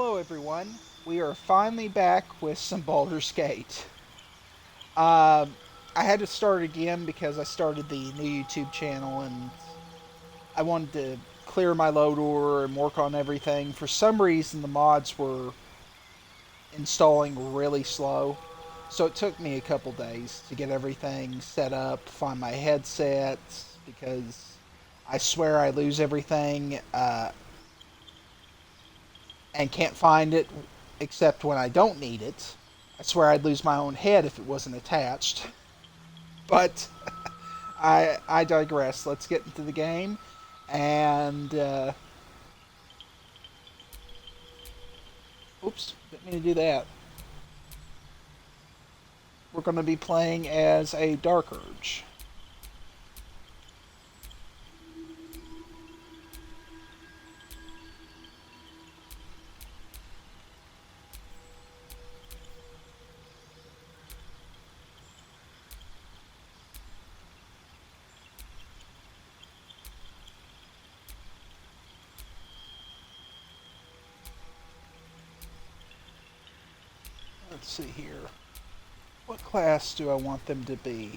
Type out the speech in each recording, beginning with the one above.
Hello, everyone. We are finally back with some Baldur's Gate. Um, I had to start again because I started the new YouTube channel and I wanted to clear my load order and work on everything. For some reason, the mods were installing really slow, so it took me a couple days to get everything set up, find my headset, because I swear I lose everything and can't find it except when I don't need it. I swear I'd lose my own head if it wasn't attached. But I digress. Let's get into the game. And, oops, didn't mean to do that. We're going to be playing as a Dark Urge. Let's see here. What class do I want them to be?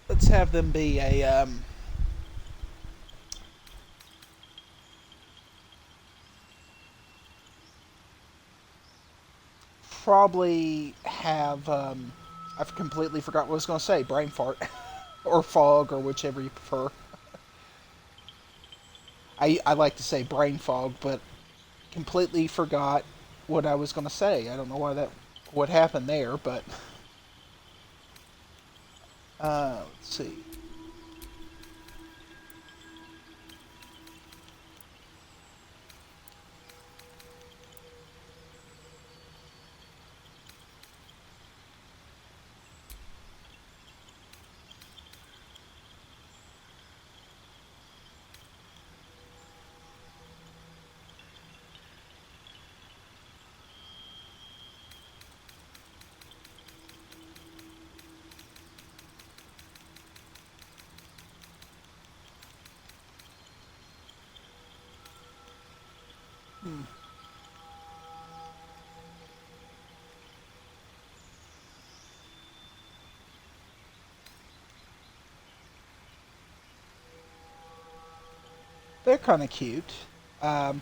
Let's have them be probably have, I've completely forgot what I was going to say, brain fart. Or fog, or whichever you prefer. I like to say brain fog, but completely forgot what I was going to say. I don't know why that what happened there, but let's see. Hmm. They're kind of cute. Um,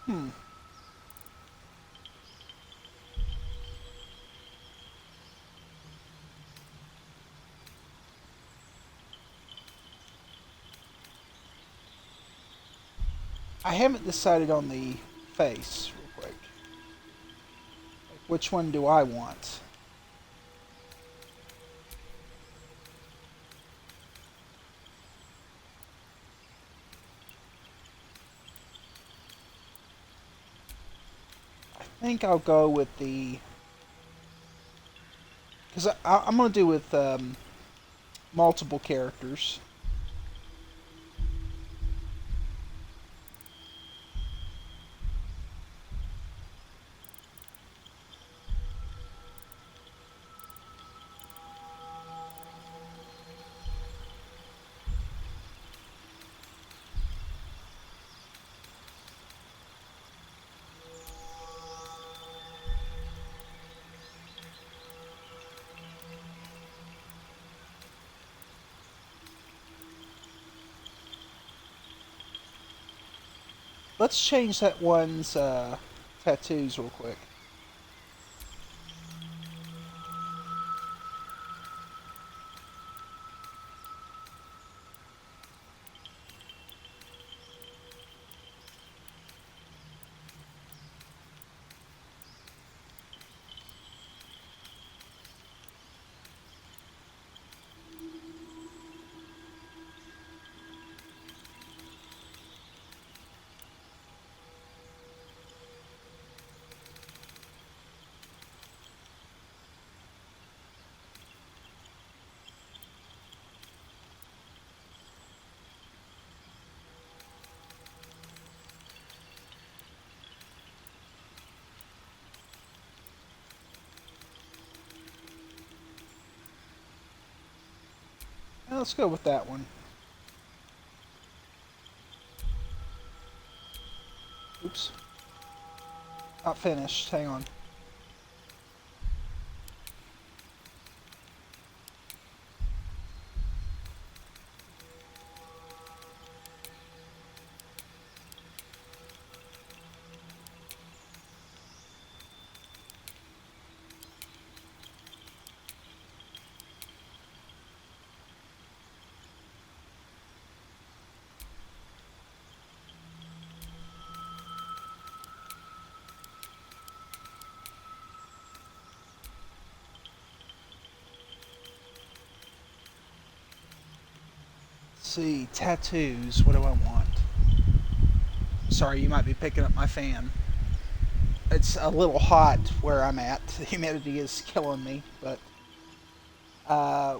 hmm. I haven't decided on the face real quick. Like, which one do I want? I think I'll go with the because I'm gonna do with multiple characters. Let's change that one's tattoos real quick. Let's go with that one. Oops. Not finished. Hang on. Let's see. Tattoos. What do I want? Sorry, you might be picking up my fan. It's a little hot where I'm at. The humidity is killing me, but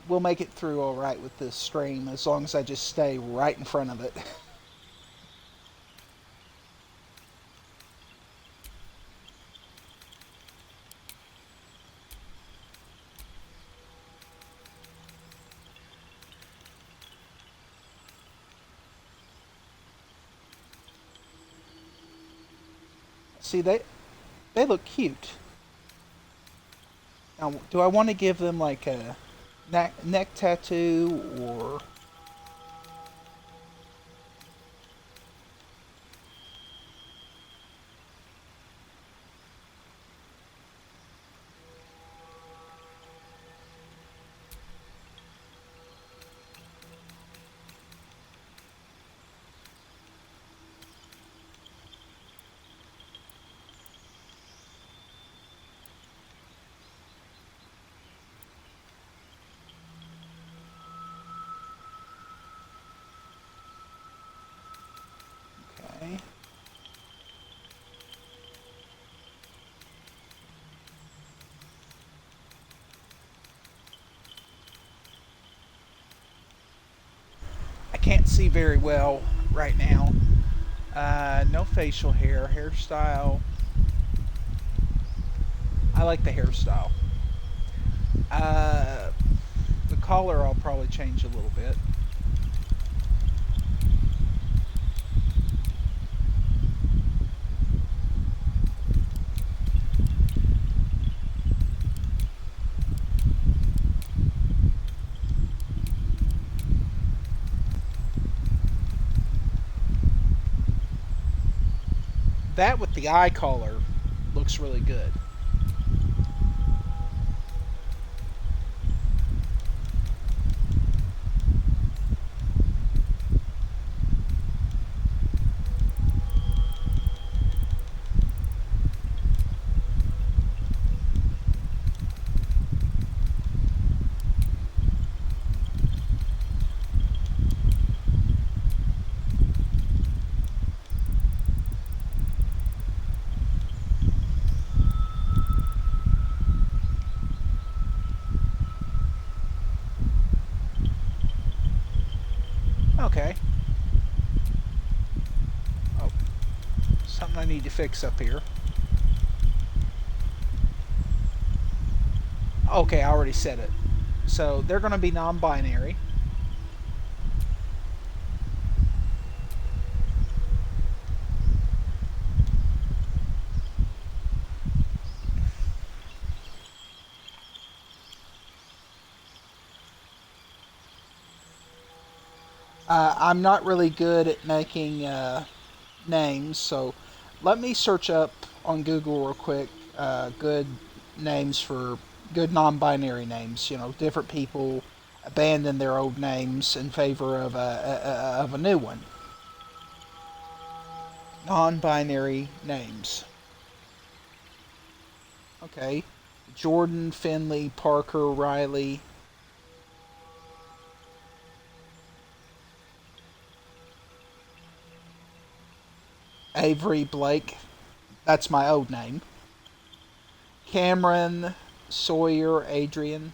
we'll make it through all right with this stream as long as I just stay right in front of it. See, they look cute. Now, do I want to give them like a neck tattoo or? Okay. I can't see very well right now. No facial hair, hairstyle. I like the hairstyle. Uh, the collar I'll probably change a little bit. That with the eye collar looks really good. Okay. Oh, something I need to fix up here. Okay, I already said it. So they're going to be non-binary. I'm not really good at making names, so let me search up on Google real quick good names for good non-binary names. You know, different people abandon their old names in favor of a new one. Non-binary names. Okay, Jordan, Finley, Parker, Riley, Avery, Blake. That's my old name. Cameron, Sawyer, Adrian.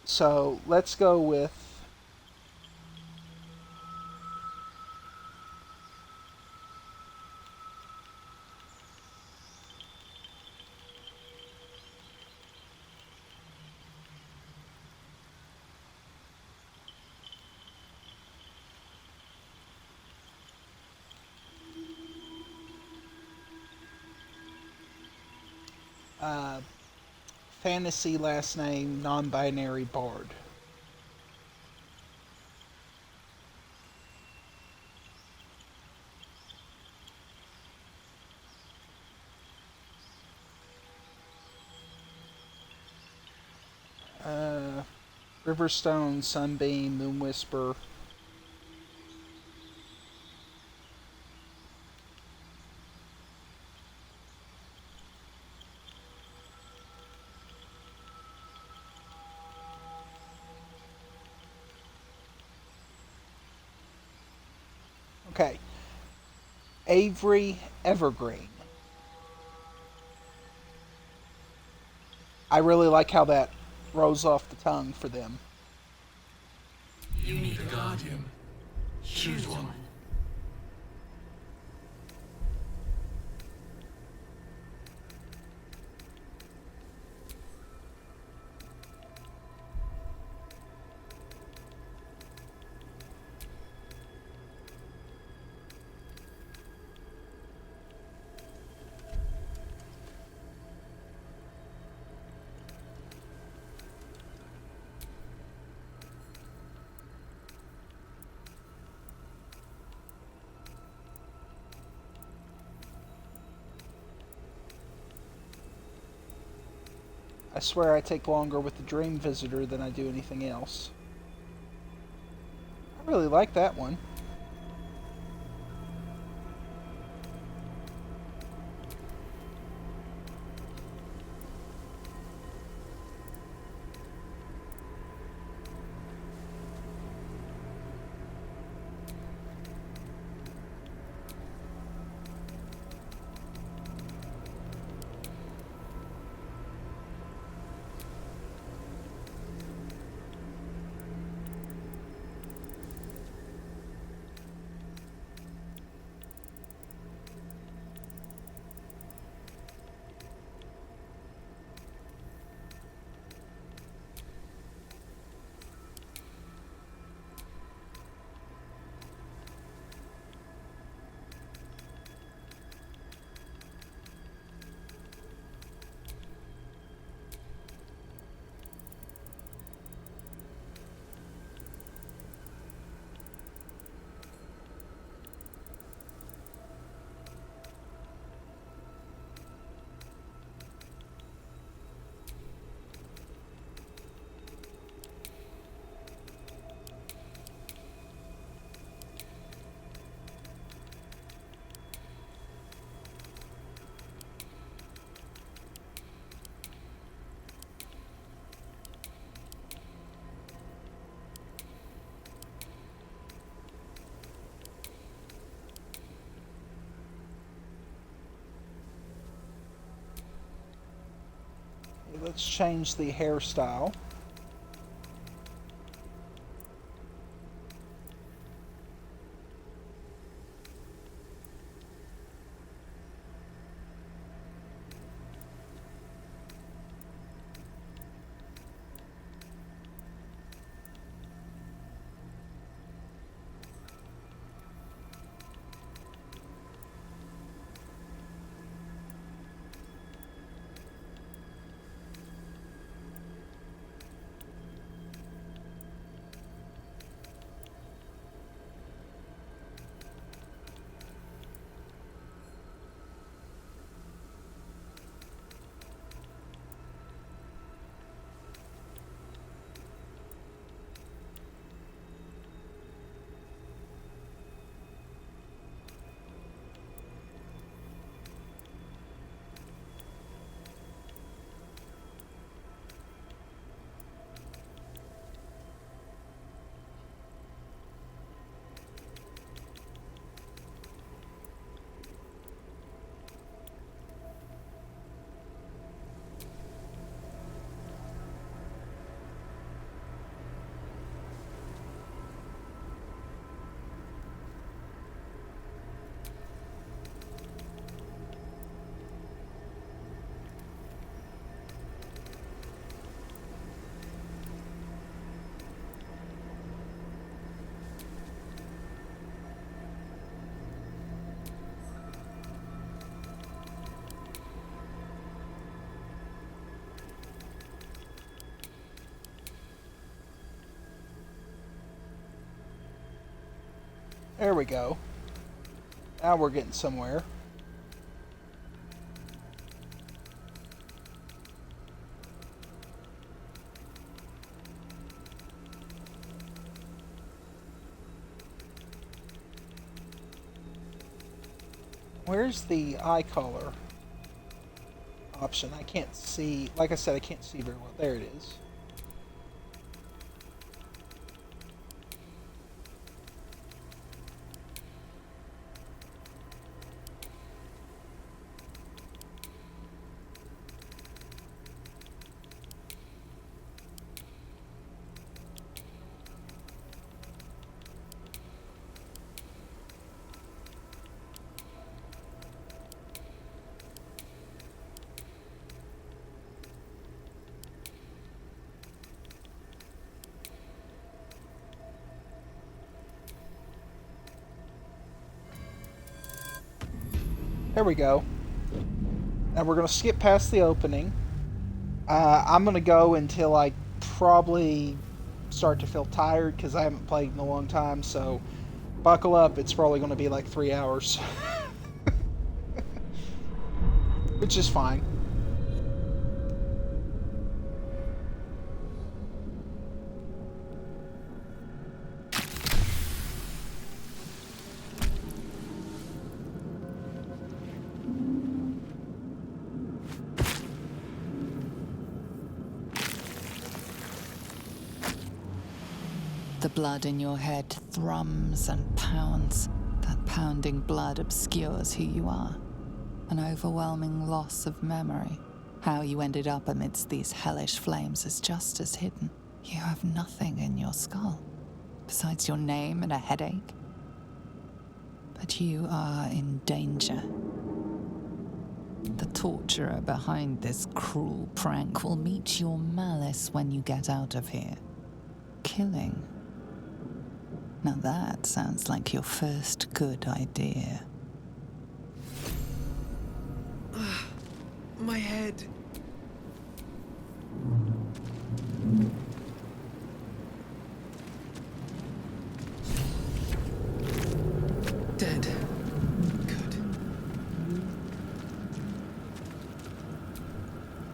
So let's go with Uh, fantasy last name, non-binary bard. Uh, Riverstone, Sunbeam, Moonwhisper. Okay, Avery Evergreen. I really like how that rolls off the tongue for them. You need a guardian. Choose one. I swear I take longer with the Dream Visitor than I do anything else. I really like that one. Let's change the hairstyle. There we go. Now we're getting somewhere. Where's the eye color option? I can't see. Like I said, I can't see very well. There it is. There we go. Now we're going to skip past the opening. I'm going to go until I probably start to feel tired because I haven't played in a long time. So buckle up. It's probably going to be like 3 hours. Which is fine. The blood in your head thrums and pounds. That pounding blood obscures who you are. An overwhelming loss of memory. How you ended up amidst these hellish flames is just as hidden. You have nothing in your skull, besides your name and a headache. But you are in danger. The torturer behind this cruel prank will meet your malice when you get out of here. Killing. Now that sounds like your first good idea. My head. Dead. Good.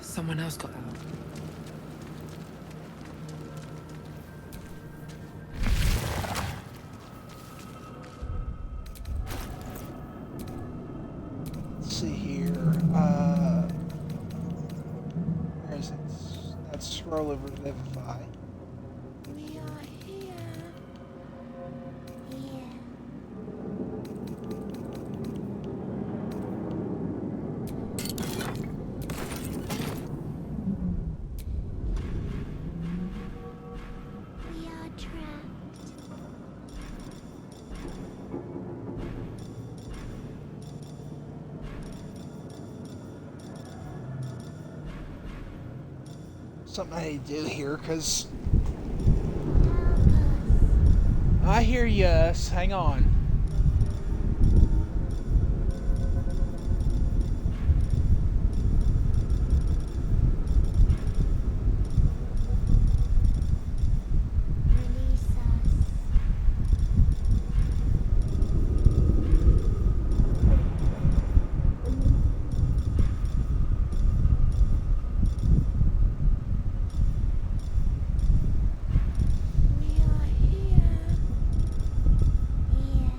Someone else got out. Let's see here. Where is it? That's scroll over Revivify. We are here. Here. We are trapped. Something I need to do here, because Help us. I hear yes. Hang on. Release us. We are here. Here.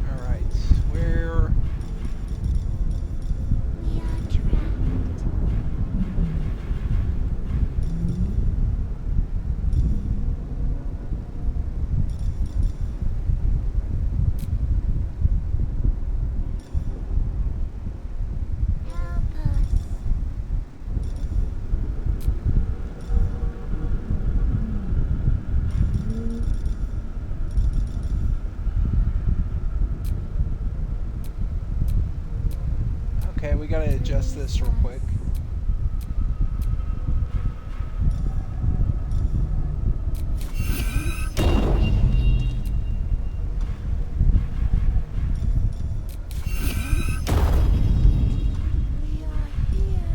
All right. Where? We are trapped. Help us. Okay, we gotta adjust this real quick. We are here.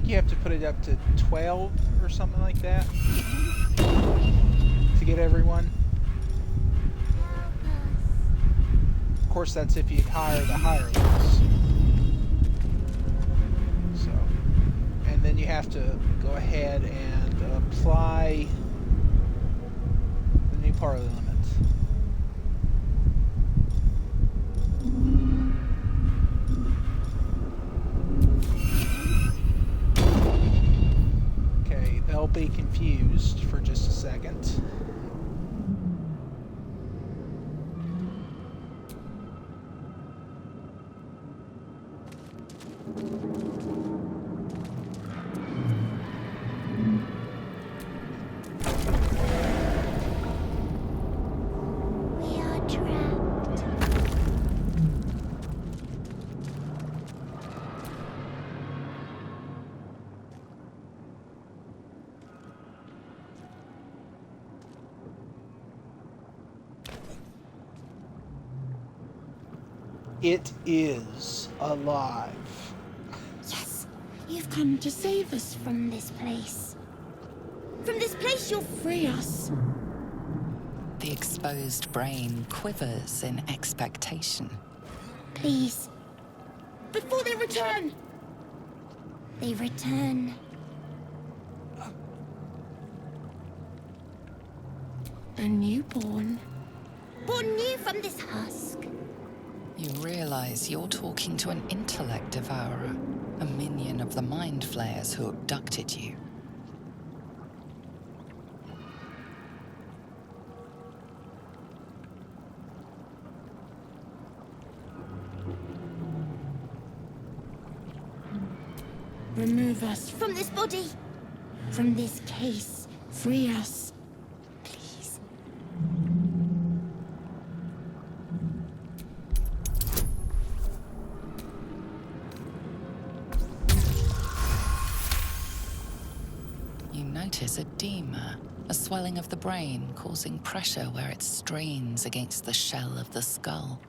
you have to put it up to 12 or something like that to get everyone. Help us. Of course, that's if you hire the higher levels. So, and then you have to go ahead and apply the new parley limit. Okay, they'll be confused for just a second. We are trapped. It is alive. Yes, you've come to save us from this place. From this place, you'll free us. The exposed brain quivers in expectation. Please. Before they return. They return. A newborn. Born new from this husk. You realize you're talking to an intellect devourer, a minion of the mind flayers who abducted you. Remove us from this body. From this case. Free us. Please. You notice edema, a swelling of the brain causing pressure where it strains against the shell of the skull.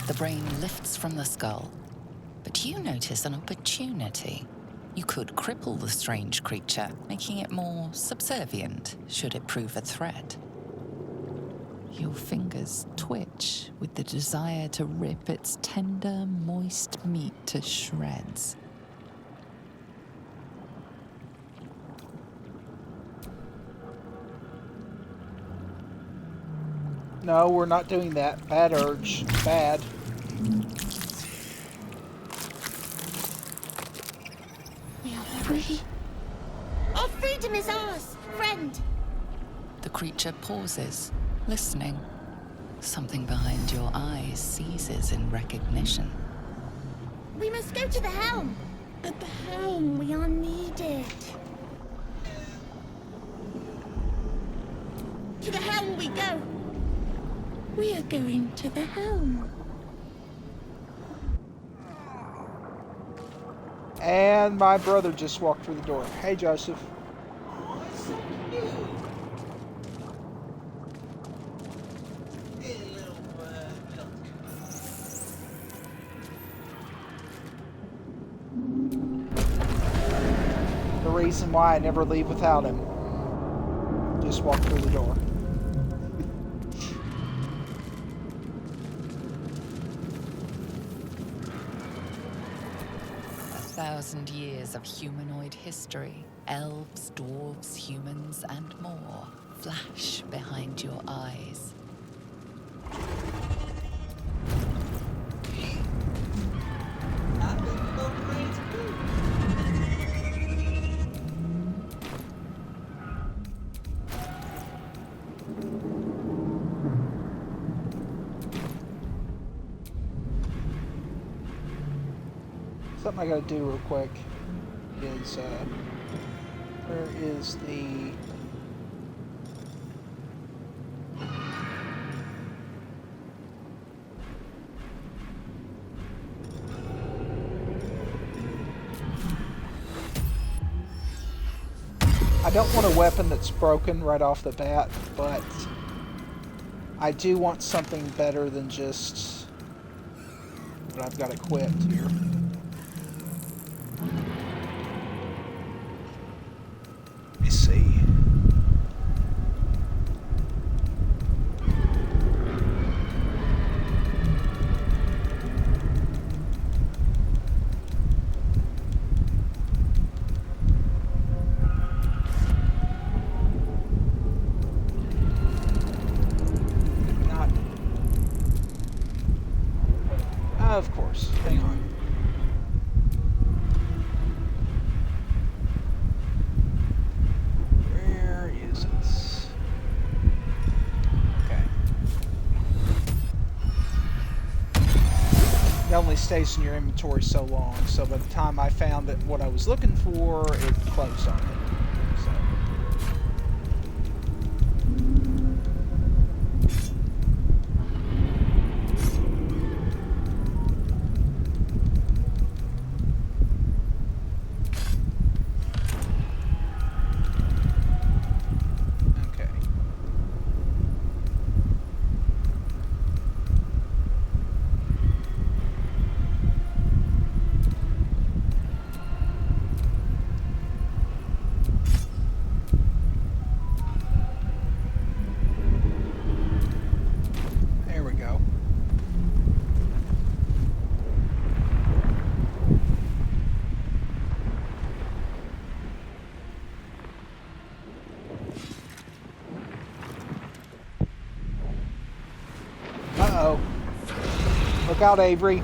The brain lifts from the skull, but you notice an opportunity. You could cripple the strange creature, making it more subservient should it prove a threat. Your fingers twitch with the desire to rip its tender, moist meat to shreds. No, we're not doing that. Bad urge. Bad. We are free. Our freedom is ours, friend. The creature pauses, listening. Something behind your eyes seizes in recognition. We must go to the helm. At the helm, we are needed. To the helm we go. We are going to the helm. And my brother just walked through the door. Hey, Joseph. The reason why I never leave without him. Just walk through the door. 1,000 years of humanoid history, elves, dwarves, humans, and more, flash behind your eyes. Something I gotta do real quick is, where is the... I don't want a weapon that's broken right off the bat, but I do want something better than just what I've got equipped here. Let me see. Of course. Hang on. Where is it? Okay. It only stays in your inventory so long, so by the time I found it, what I was looking for, it closed on it. So. Uh-oh. Look out, Avery.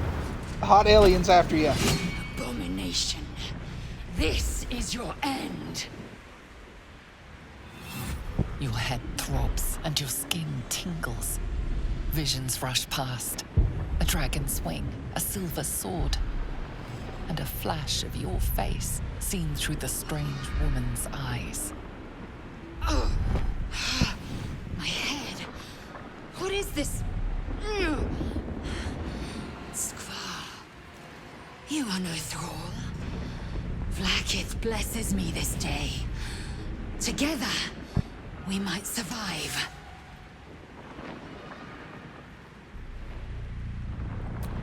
Hot aliens after you. Abomination. This is your end. Your head throbs and your skin tingles. Visions rush past. A dragon's wing, a silver sword, and a flash of your face seen through the strange woman's eyes. Oh. My head. What is this? Skvar. You are no thrall. Vlaakith blesses me this day. Together, we might survive.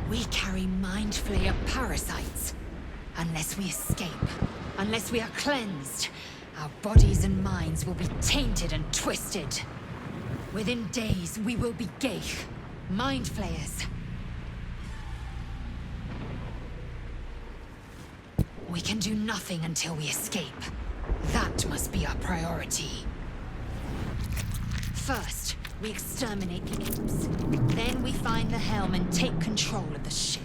We carry mind flayer parasites. Unless we escape, unless we are cleansed, our bodies and minds will be tainted and twisted. Within days, we will be Geich, mind flayers. We can do nothing until we escape. That must be our priority. First, we exterminate the imps. Then we find the helm and take control of the ship.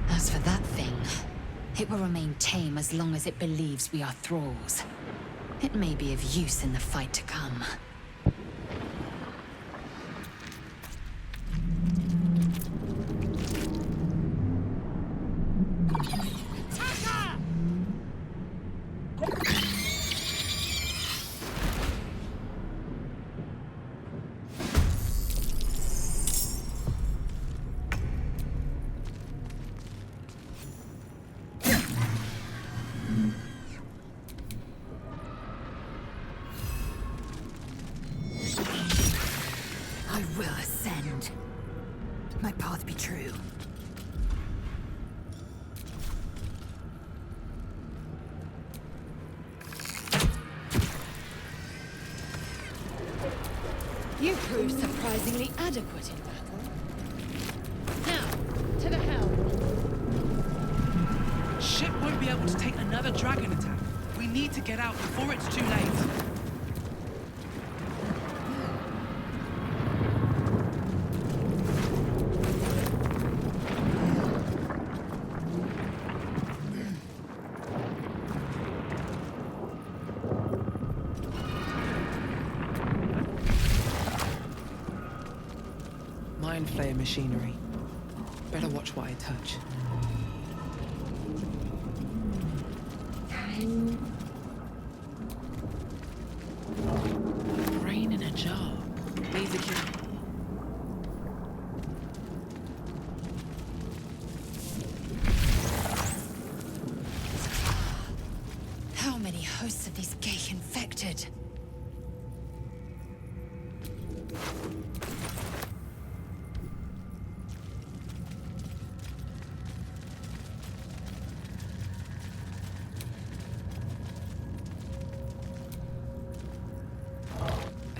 As for that thing, it will remain tame as long as it believes we are thralls. It may be of use in the fight to come. My path be true. You proved surprisingly adequate in battle. Now, to the helm. Ship won't be able to take another dragon attack. We need to get out before it's too late. Mind flayer machinery. Better watch what I touch. Brain in a jar. Laser key. How many hosts of these gates? infected.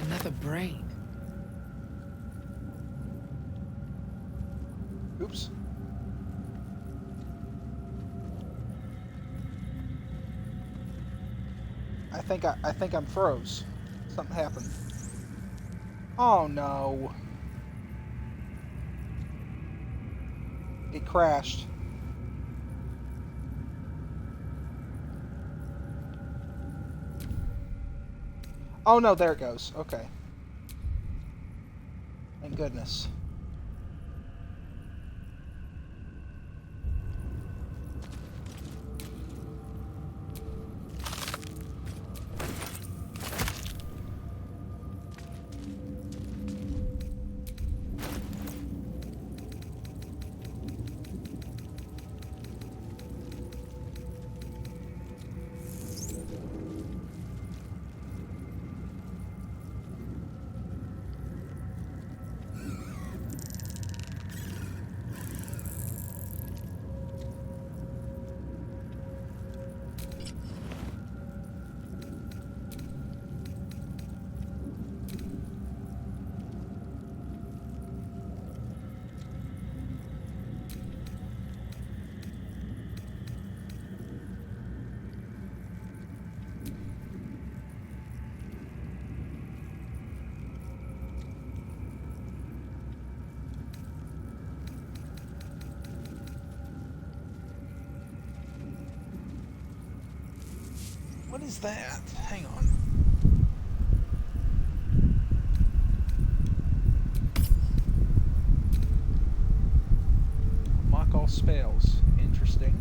Another brain. Oops. I think I'm froze. Something happened. Oh no. It crashed. Oh no, there it goes. Okay. Thank goodness. What is that? Hang on. Mock all spells. Interesting.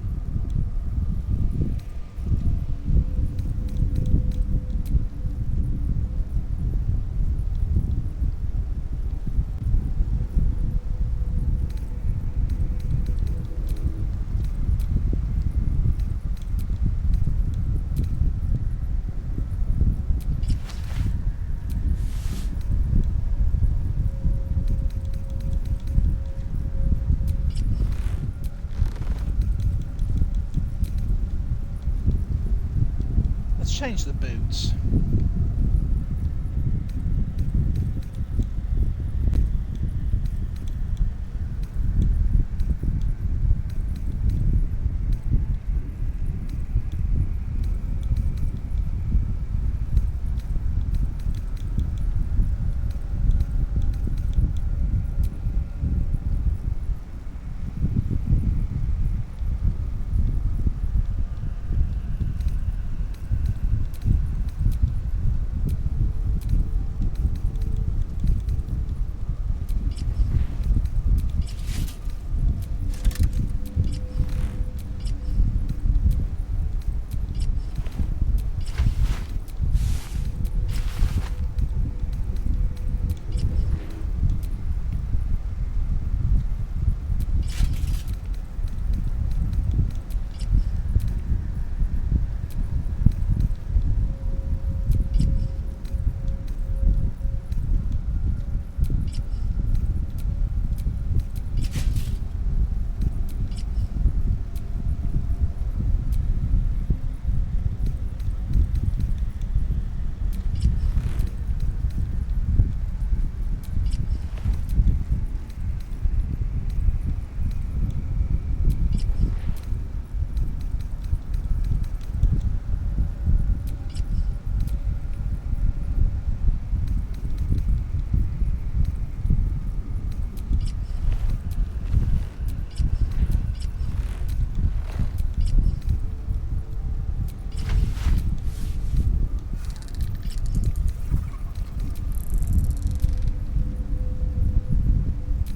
Let's change the boots.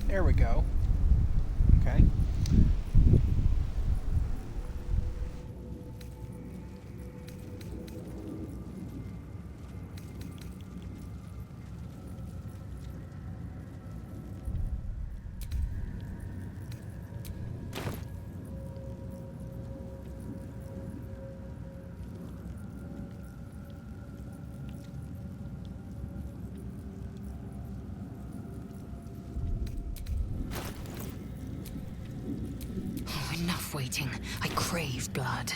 There we go. Okay. crave blood.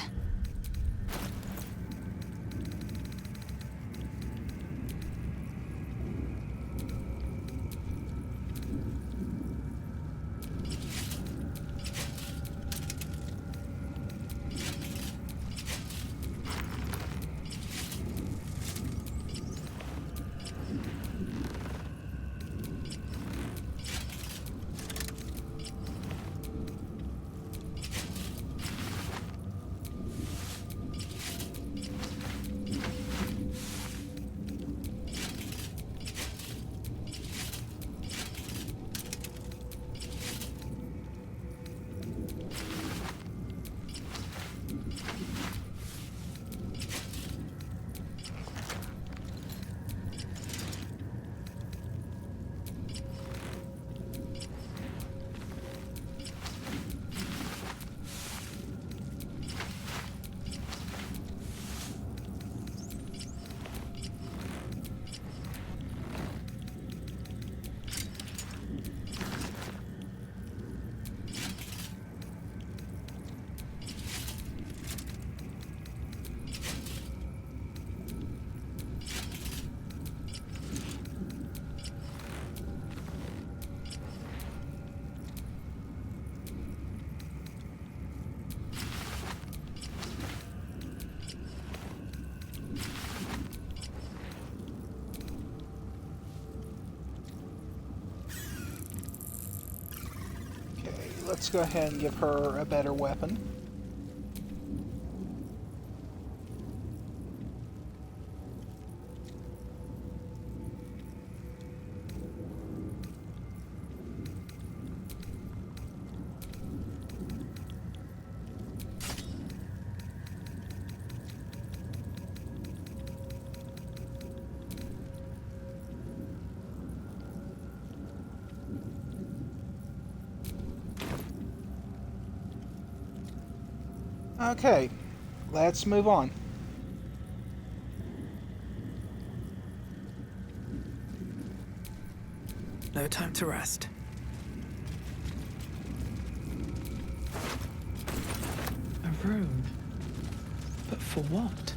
Let's go ahead and give her a better weapon. Okay, let's move on. No time to rest. A room? But for what?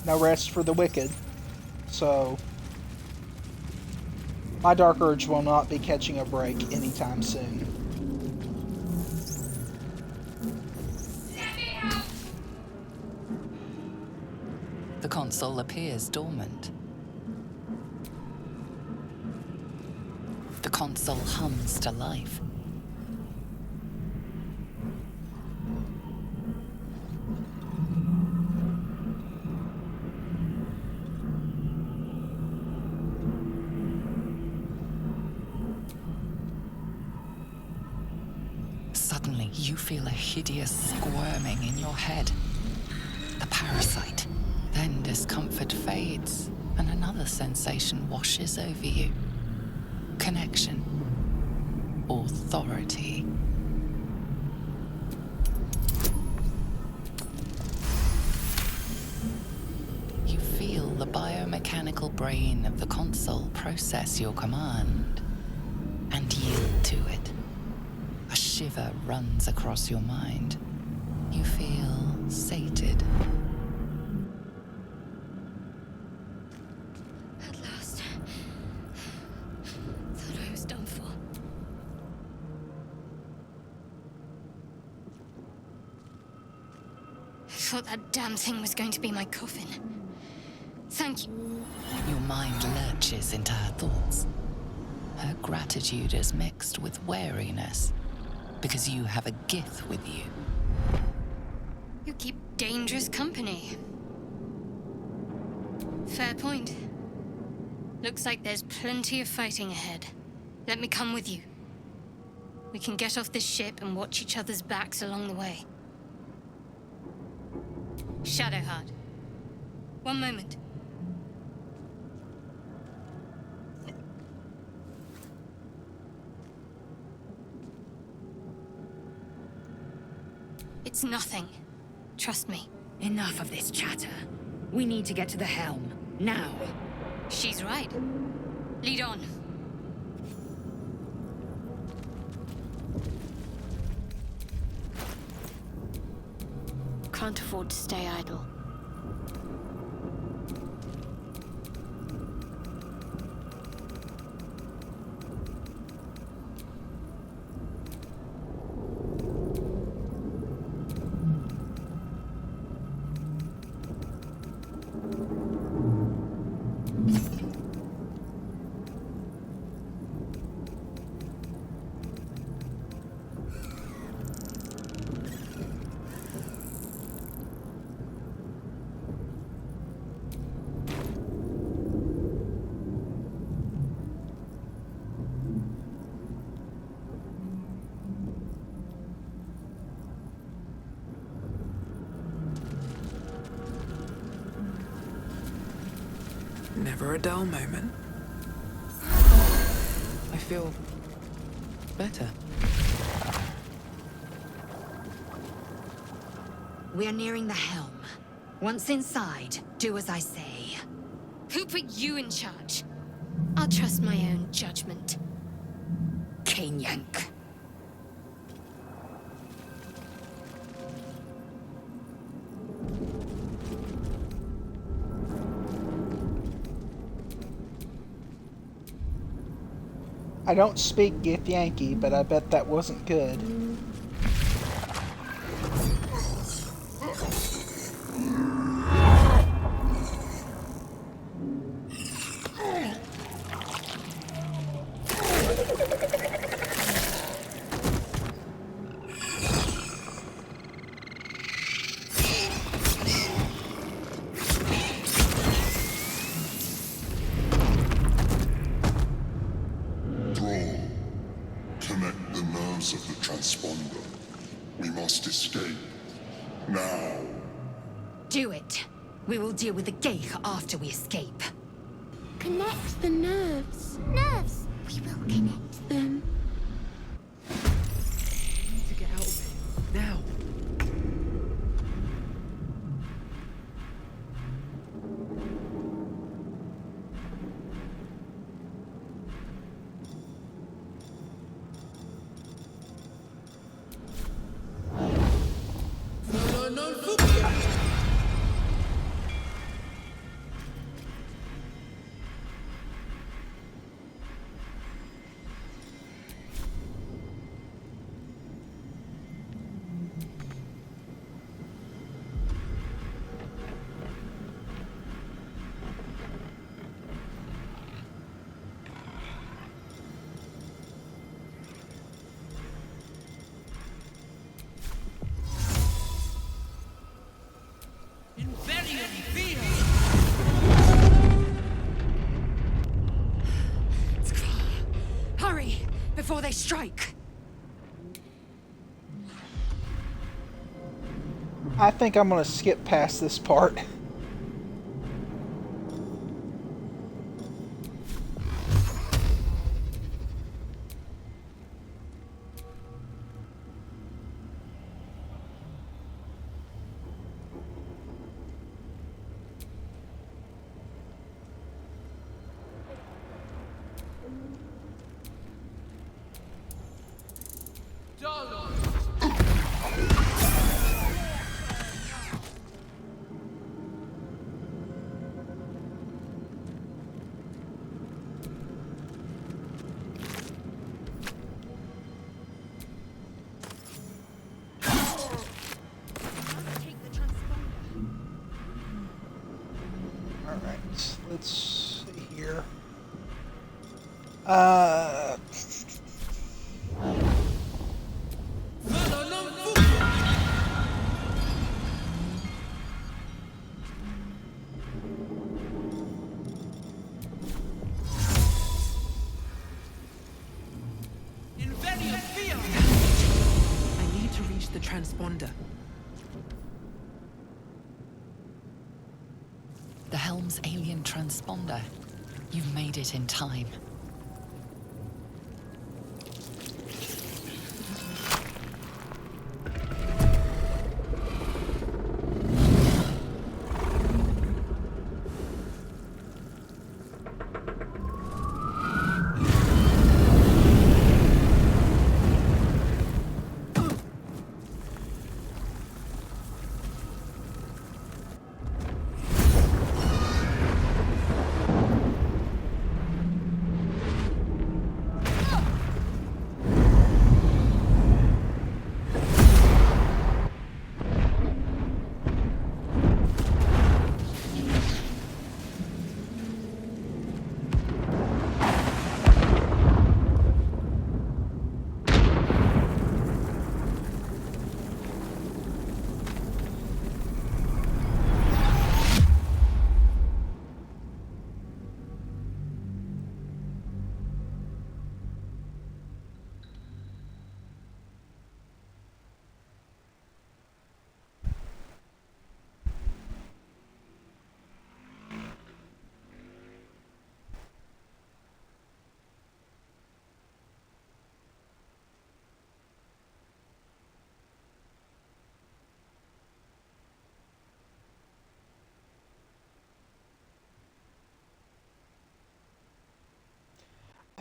No rest for the wicked. So, my Dark Urge will not be catching a break anytime soon. The console appears dormant. The console hums to life. Suddenly, you feel a hideous squirming in your head. The parasite. Then discomfort fades, and another sensation washes over you. Connection. Authority. You feel the biomechanical brain of the console process your command and yield to it. A shiver runs across your mind. You feel sated. At last. Thought I was done for. I thought that damn thing was going to be my coffin. Thank you. Your mind lurches into her thoughts. Her gratitude is mixed with wariness, because you have a Gith with you. You keep dangerous company. Fair point. Looks like there's plenty of fighting ahead. Let me come with you. We can get off this ship and watch each other's backs along the way. Shadowheart. One moment. It's nothing. Trust me. Enough of this chatter. We need to get to the helm. Now. She's right. Lead on. can't afford to stay idle. Never a dull moment. I feel better. We are nearing the helm. Once inside, do as I say. Who put you in charge? I'll trust my own judgment. Cane yank. I don't speak Githyanki, but I bet that wasn't good. Connect the nerves of the transponder. We must escape. Now. Do it. We will deal with the Geich after we escape. Connect the nerves. Nerves! We will connect them. We need to get out of here. Now. Hurry, before they strike. I think I'm gonna skip past this part. Alright, let's see here. I need to reach the transponder. The helm's alien transponder. You've made it in time.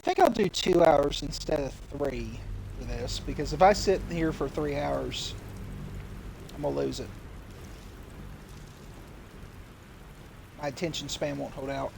I think I'll do 2 hours instead of 3 for this, because if I sit here for 3 hours, I'm gonna lose it. My attention span won't hold out.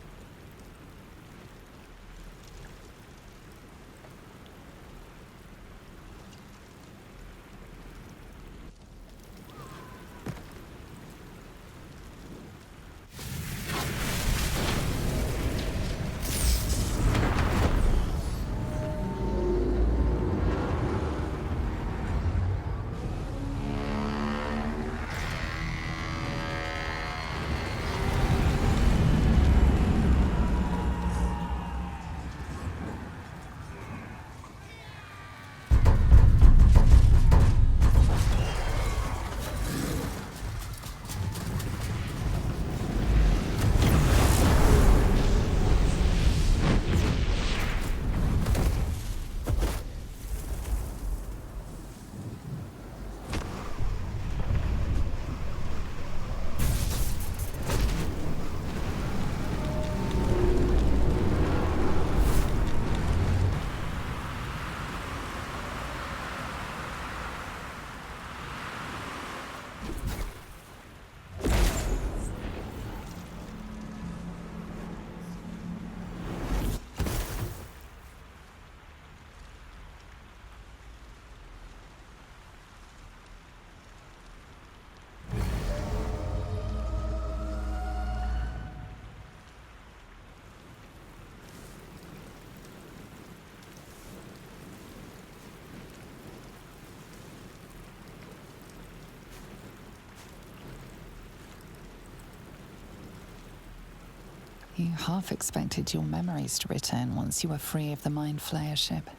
You half expected your memories to return once you were free of the Mind Flayer ship.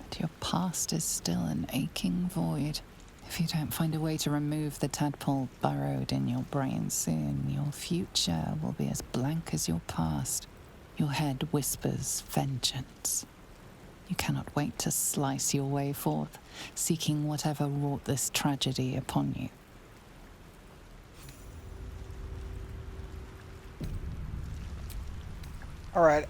But your past is still an aching void. If you don't find a way to remove the tadpole burrowed in your brain soon, your future will be as blank as your past. Your head whispers vengeance. You cannot wait to slice your way forth, seeking whatever wrought this tragedy upon you. Alright,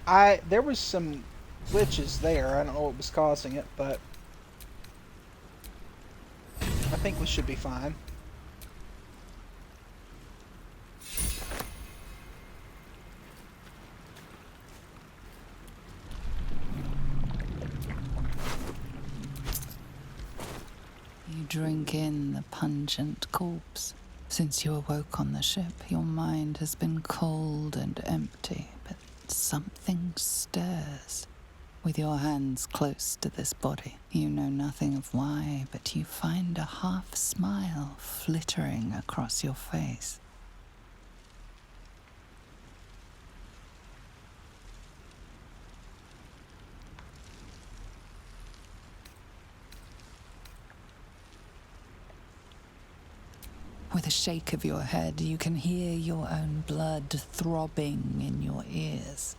there was some glitches there. I don't know what was causing it, but I think we should be fine. You drink in the pungent corpse. Since you awoke on the ship, your mind has been cold and empty, but something stirs. With your hands close to this body, you know nothing of why, but you find a half smile flittering across your face. With a shake of your head, you can hear your own blood throbbing in your ears.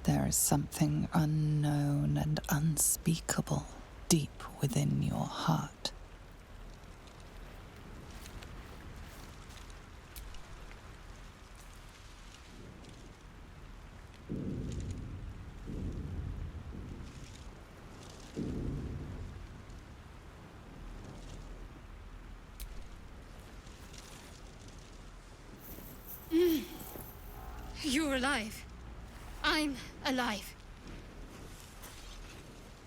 There is something unknown and unspeakable deep within your heart. You're alive. I'm alive.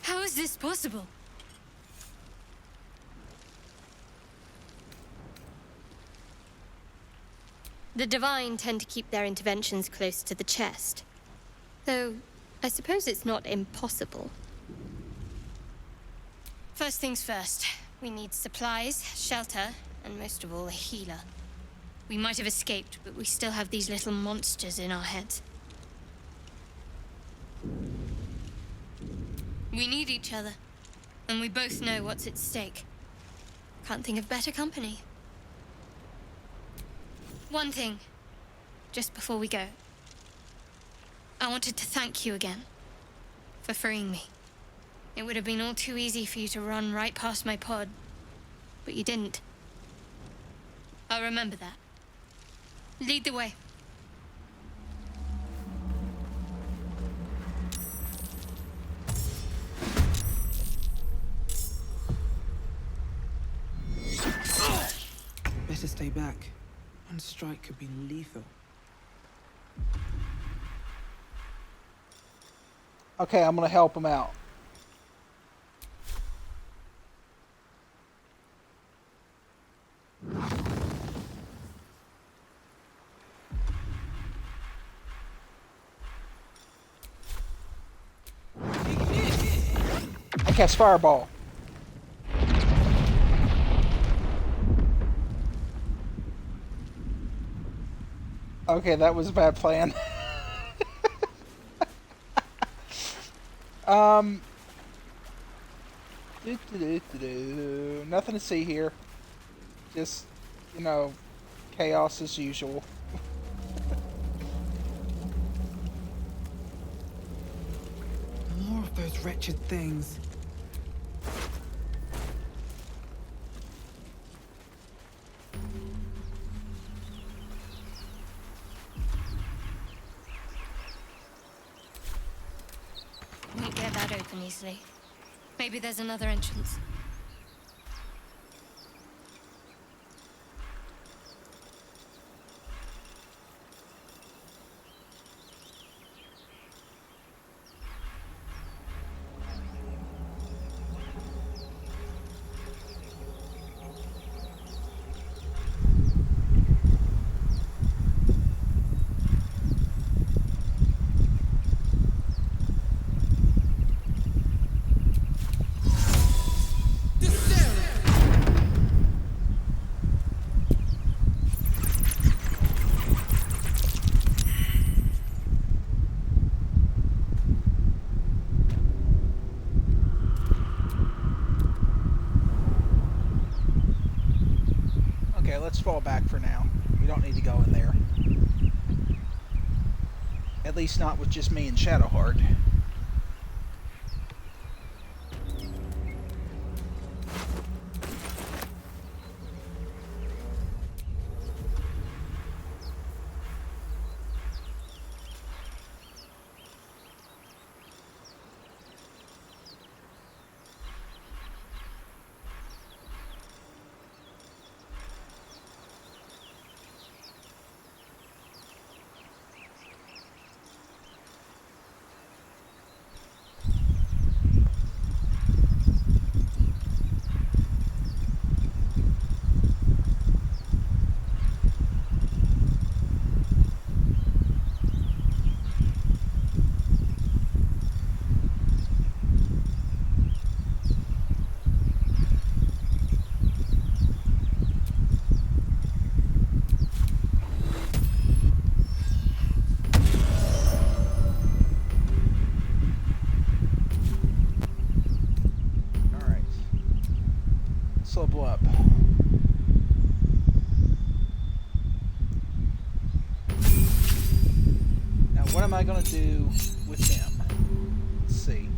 How is this possible? The Divine tend to keep their interventions close to the chest. Though, I suppose it's not impossible. First things first, we need supplies, shelter, and most of all, a healer. We might have escaped, but we still have these little monsters in our heads. We need each other, and we both know what's at stake. Can't think of better company. One thing, just before we go. I wanted to thank you again for freeing me. It would have been all too easy for you to run right past my pod, but you didn't. I'll remember that. Lead the way. stay back. One strike could be lethal. Okay, I'm gonna help him out. I cast Fireball. Okay, that was a bad plan. um, nothing to see here. Just, you know, chaos as usual. More of those wretched things. Won't get that open easily. Maybe there's another entrance. Okay, let's fall back for now. We don't need to go in there. At least not with just me and Shadowheart. Level up. Now, what am I going to do with them? Let's see.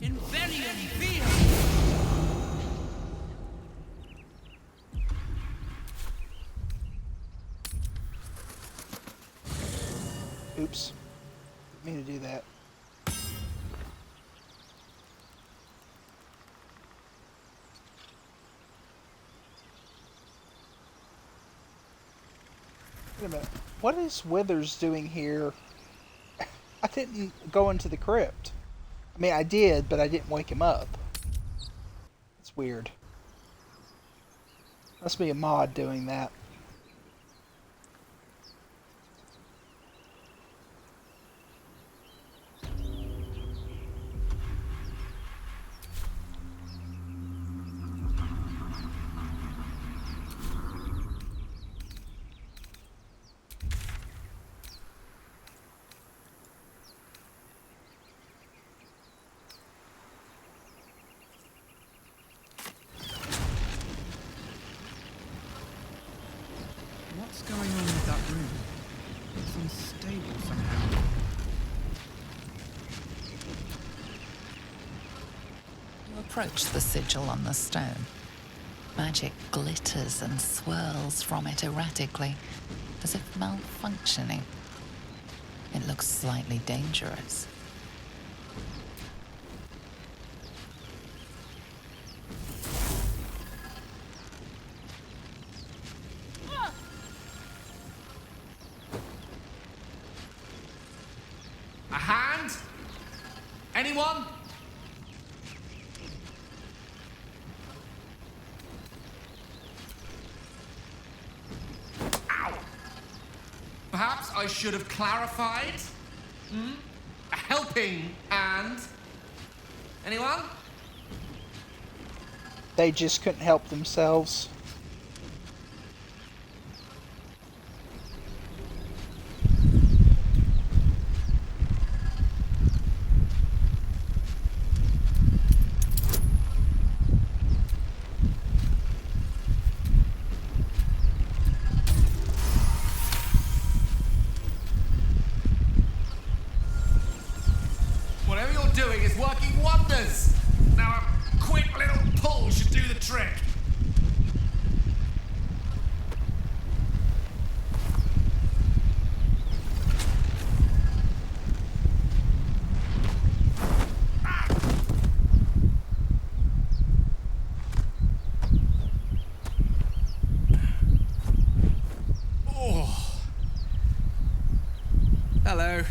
Invelium via! Oops. Didn't mean to do that. Wait a minute. What is Withers doing here? I didn't go into the crypt. I mean, I did, but I didn't wake him up. It's weird. Must be a mod doing that. What's going on with that room? It's unstable somehow. You approach the sigil on the stone. Magic glitters and swirls from it erratically, as if malfunctioning. It looks slightly dangerous. A hand? Anyone? Ow! Perhaps I should have clarified? A helping hand? Anyone? They just couldn't help themselves. Whatever you're doing is working wonders! Now a quick little pull should do the trick. Oh. Hello.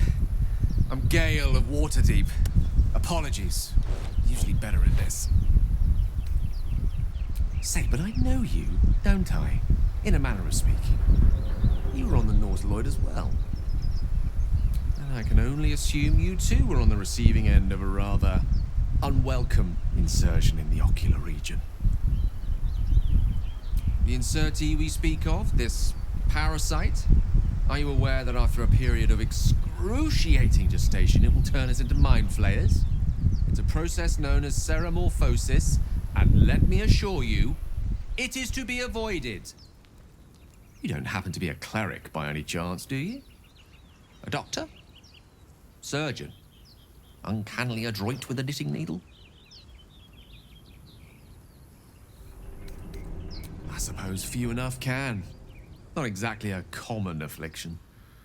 I'm Gale of Waterdeep. Apologies. Usually better at this. Say, but I know you, don't I? In a manner of speaking. You were on the Nautiloid as well. And I can only assume you too were on the receiving end of a rather unwelcome insertion in the ocular region. The insertee we speak of, this parasite, are you aware that after a period of excruciating gestation, it will turn us into mind flayers? It's a process known as ceramorphosis, and let me assure you, it is to be avoided. You don't happen to be a cleric by any chance, do you? A doctor? Surgeon? Uncannily adroit with a knitting needle? I suppose few enough can. Not exactly a common affliction.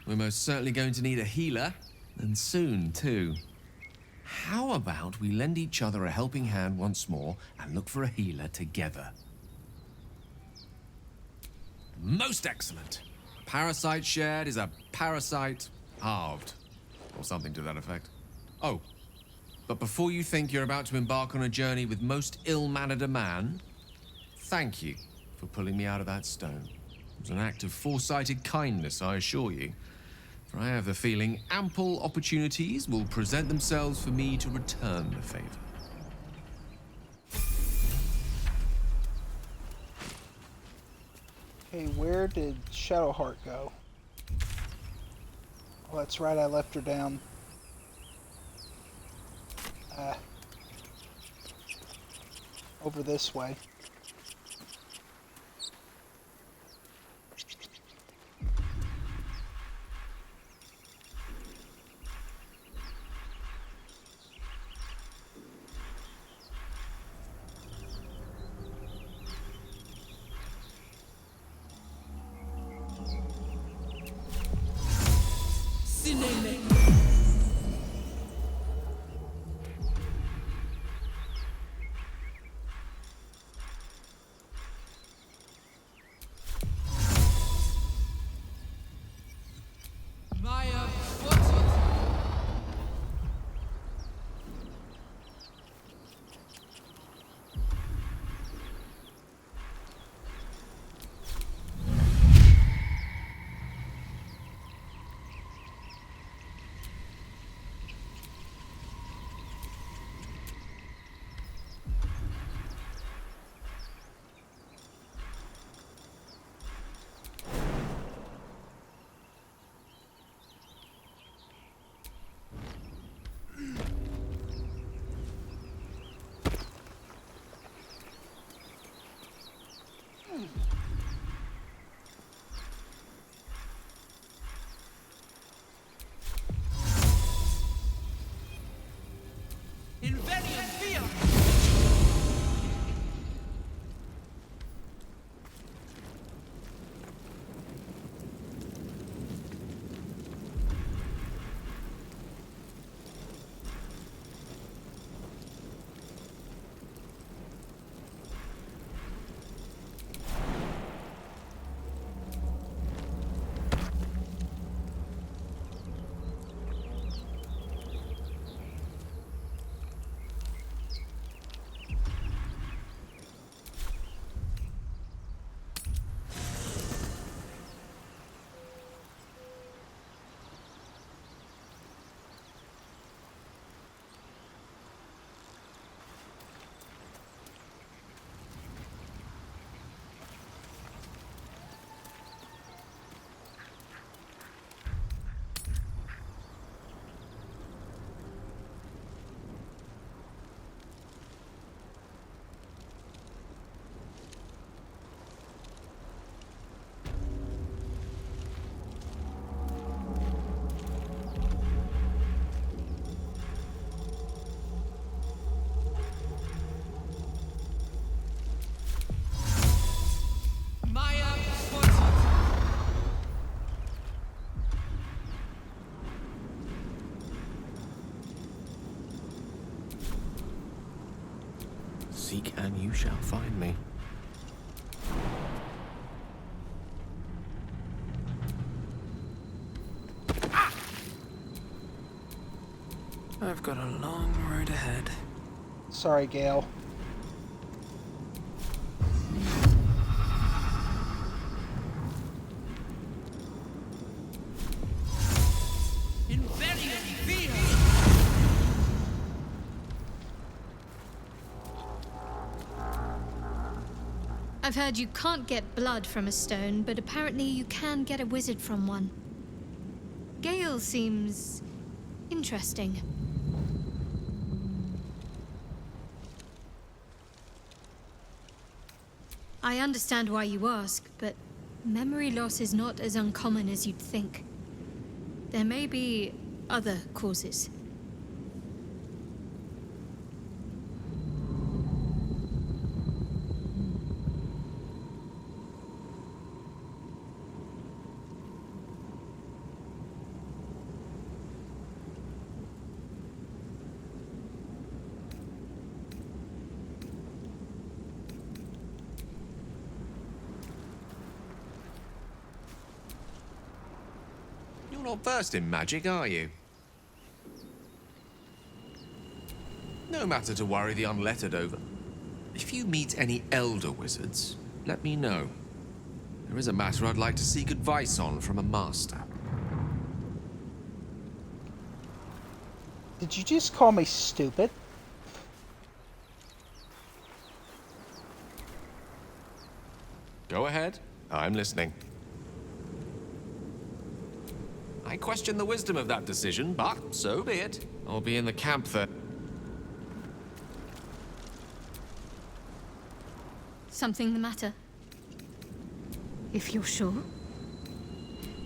We're most certainly going to need a healer, and soon, too. How about we lend each other a helping hand once more and look for a healer together? Most excellent. Parasite shared is a parasite halved, or something to that effect. Oh, but before you think you're about to embark on a journey with most ill-mannered a man, thank you for pulling me out of that stone. It was an act of foresighted kindness, I assure you. For I have the feeling ample opportunities will present themselves for me to return the favor. Okay, where did Shadowheart go? Oh, that's right, I left her down. Over this way. Invenium via! Seek and you shall find me. I've got a long road ahead. Sorry, Gale. Invenium via! I've heard you can't get blood from a stone, but apparently you can get a wizard from one. Gale seems interesting. I understand why you ask, but memory loss is not as uncommon as you'd think. There may be other causes. You're not versed in magic, are you? No matter to worry the unlettered over. If you meet any elder wizards, let me know. There is a matter I'd like to seek advice on from a master. Did you just call me stupid? Go ahead. I'm listening. I question the wisdom of that decision, but so be it. I'll be in the camp then. Something the matter? If you're sure.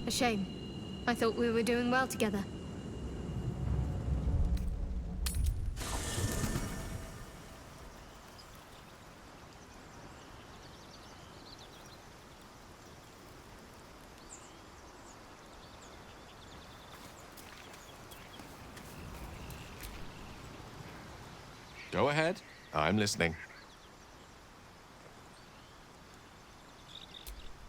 A shame. I thought we were doing well together. Go ahead. I'm listening.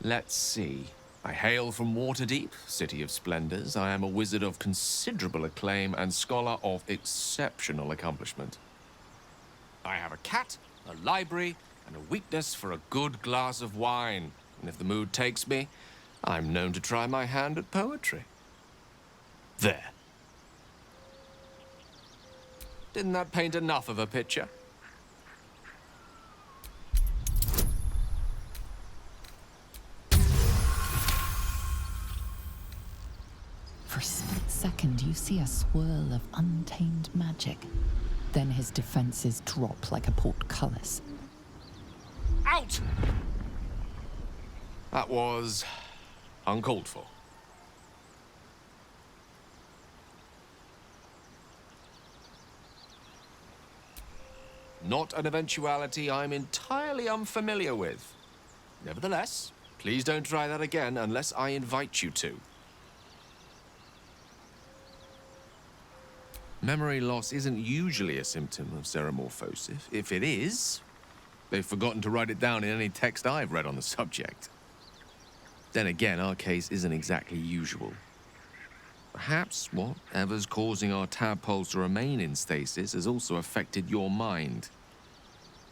Let's see. I hail from Waterdeep, city of splendors. I am a wizard of considerable acclaim and scholar of exceptional accomplishment. I have a cat, a library, and a weakness for a good glass of wine. And if the mood takes me, I'm known to try my hand at poetry. There. Didn't that paint enough of a picture? For a split second, you see a swirl of untamed magic. Then his defenses drop like a portcullis. Out! That was uncalled for. Not an eventuality I'm entirely unfamiliar with. Nevertheless, please don't try that again unless I invite you to. Memory loss isn't usually a symptom of xeromorphosis. If it is, they've forgotten to write it down in any text I've read on the subject. Then again, our case isn't exactly usual. Perhaps whatever's causing our tadpoles to remain in stasis has also affected your mind.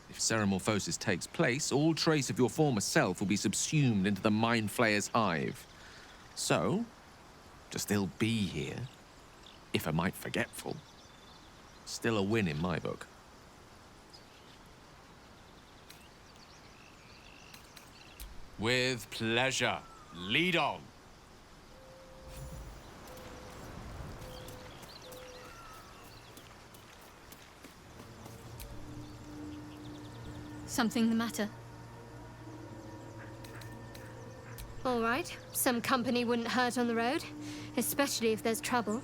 If xeromorphosis takes place, all trace of your former self will be subsumed into the Mind Flayer's hive. So, to still be here, if a mite forgetful, still a win in my book. With pleasure. Lead on. Something the matter? All right. Some company wouldn't hurt on the road, especially if there's trouble.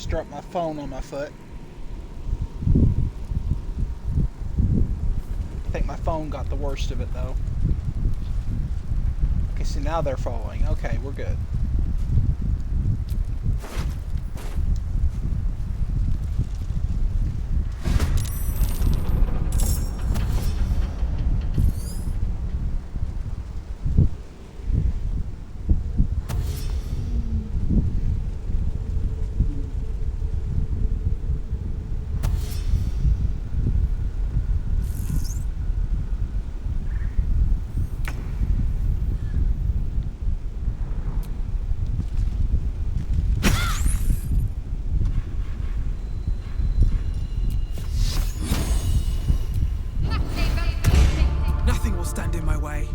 Dropped my phone on my foot. I think my phone got the worst of it though. Okay, so now they're following. Okay, we're good. Nothing will stand in my way.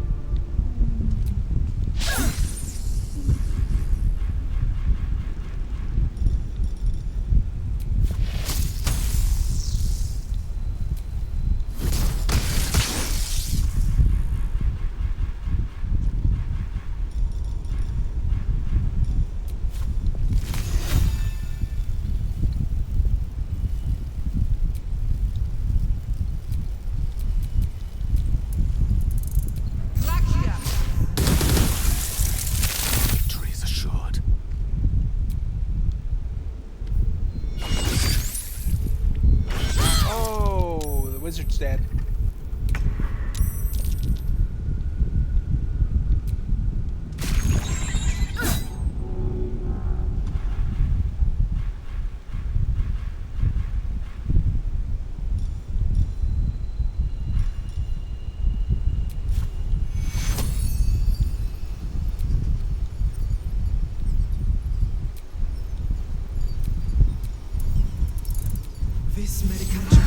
Wizard's dead. This medication.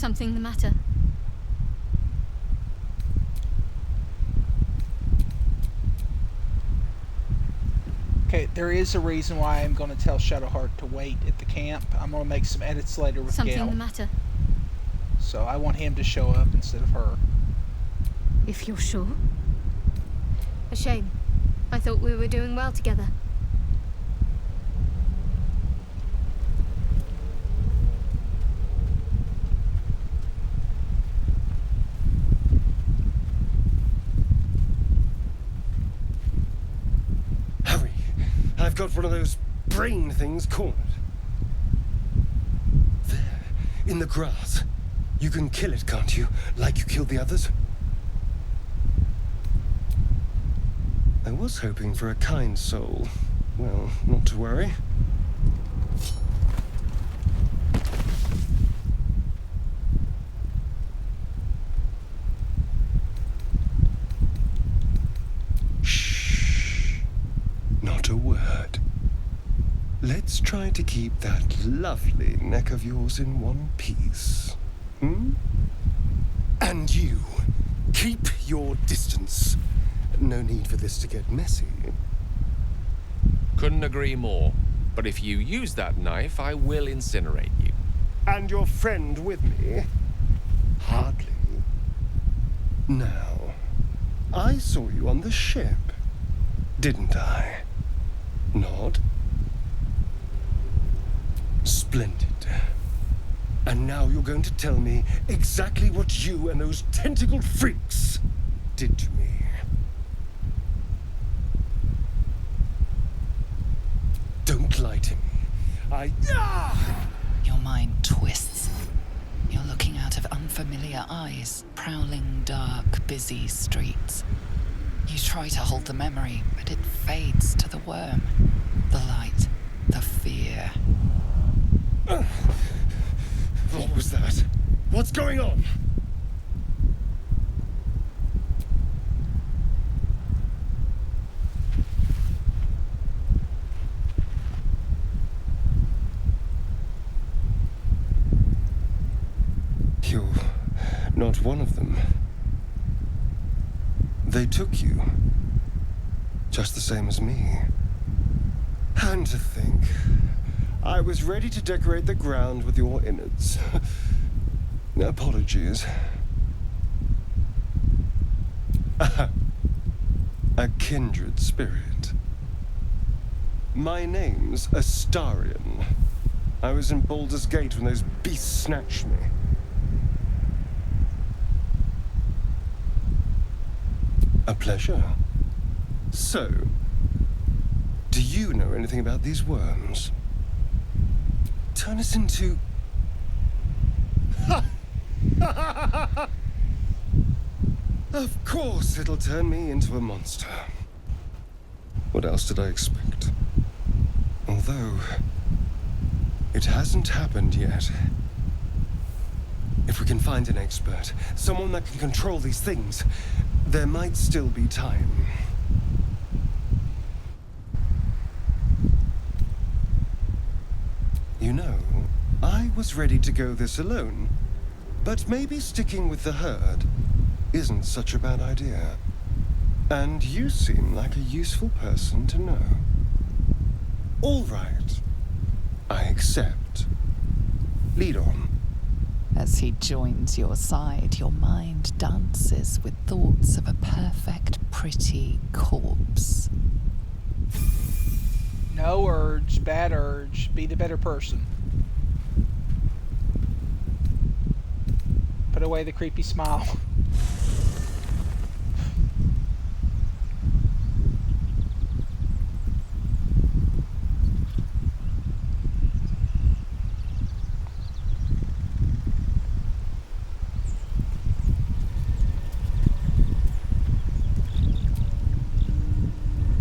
Something the matter? Okay, there is a reason why I'm going to tell Shadowheart to wait at the camp. I'm going to make some edits later with Something Gale. the matter? So I want him to show up instead of her. If you're sure. A shame. I thought we were doing well together. Hurry! I've got one of those brain things cornered. There, in the grass. You can kill it, can't you? Like you killed the others? I was hoping for a kind soul. Well, not to worry. Shh. Not a word. Let's try to keep that lovely neck of yours in one piece. Hmm? And you, keep your distance. No need for this to get messy. Couldn't agree more. But if you use that knife, I will incinerate you. And your friend with me? Hardly. Now, I saw you on the ship, didn't I? Nod? Splendid. And now you're going to tell me exactly what you and those tentacled freaks did to me. Don't lie to me. Your mind twists. You're looking out of unfamiliar eyes, prowling dark, busy streets. You try to hold the memory, but it fades to the worm. The light, the fear. What was that? What's going on? You're not one of them. They took you. Just the same as me. And to think, I was ready to decorate the ground with your innards. Apologies. A kindred spirit. My name's Astarion. I was in Baldur's Gate when those beasts snatched me. A pleasure. So, do you know anything about these worms? Turn us into... Of course it'll turn me into a monster. What else did I expect? Although, it hasn't happened yet. If we can find an expert, someone that can control these things, there might still be time. You know, I was ready to go this alone, but maybe sticking with the herd isn't such a bad idea. And you seem like a useful person to know. All right. I accept. Lead on. As he joins your side, your mind dances with thoughts of a perfect, pretty corpse. No urge, bad urge. Be the better person. Put away the creepy smile.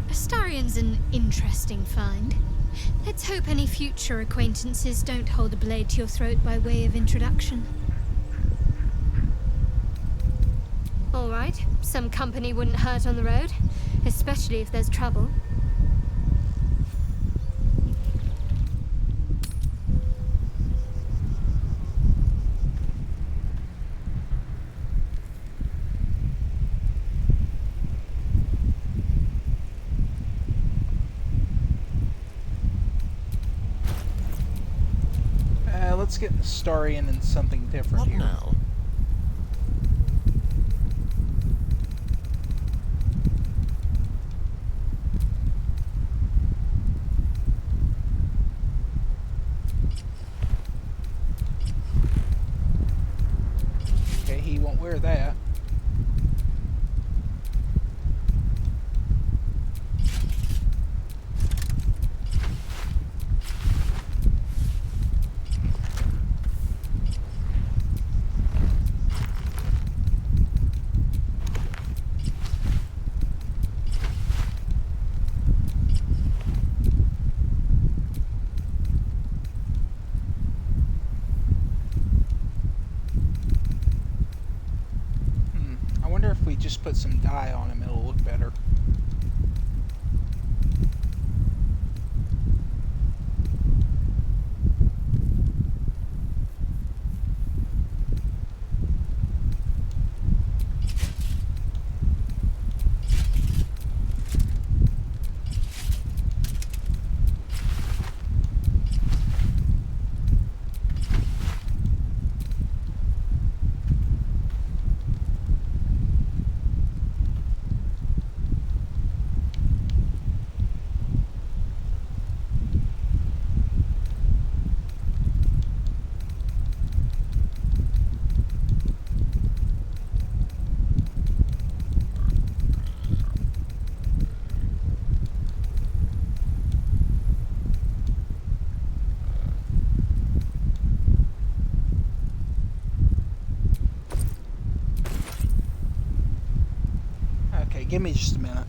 Astarion's an interesting find. Let's hope any future acquaintances don't hold a blade to your throat by way of introduction. All right, some company wouldn't hurt on the road, especially if there's trouble. let's get the story in something different What here. now? Okay, he won't wear that. I wonder if we just put some dye on him, it'll look better. Okay, give me just a minute.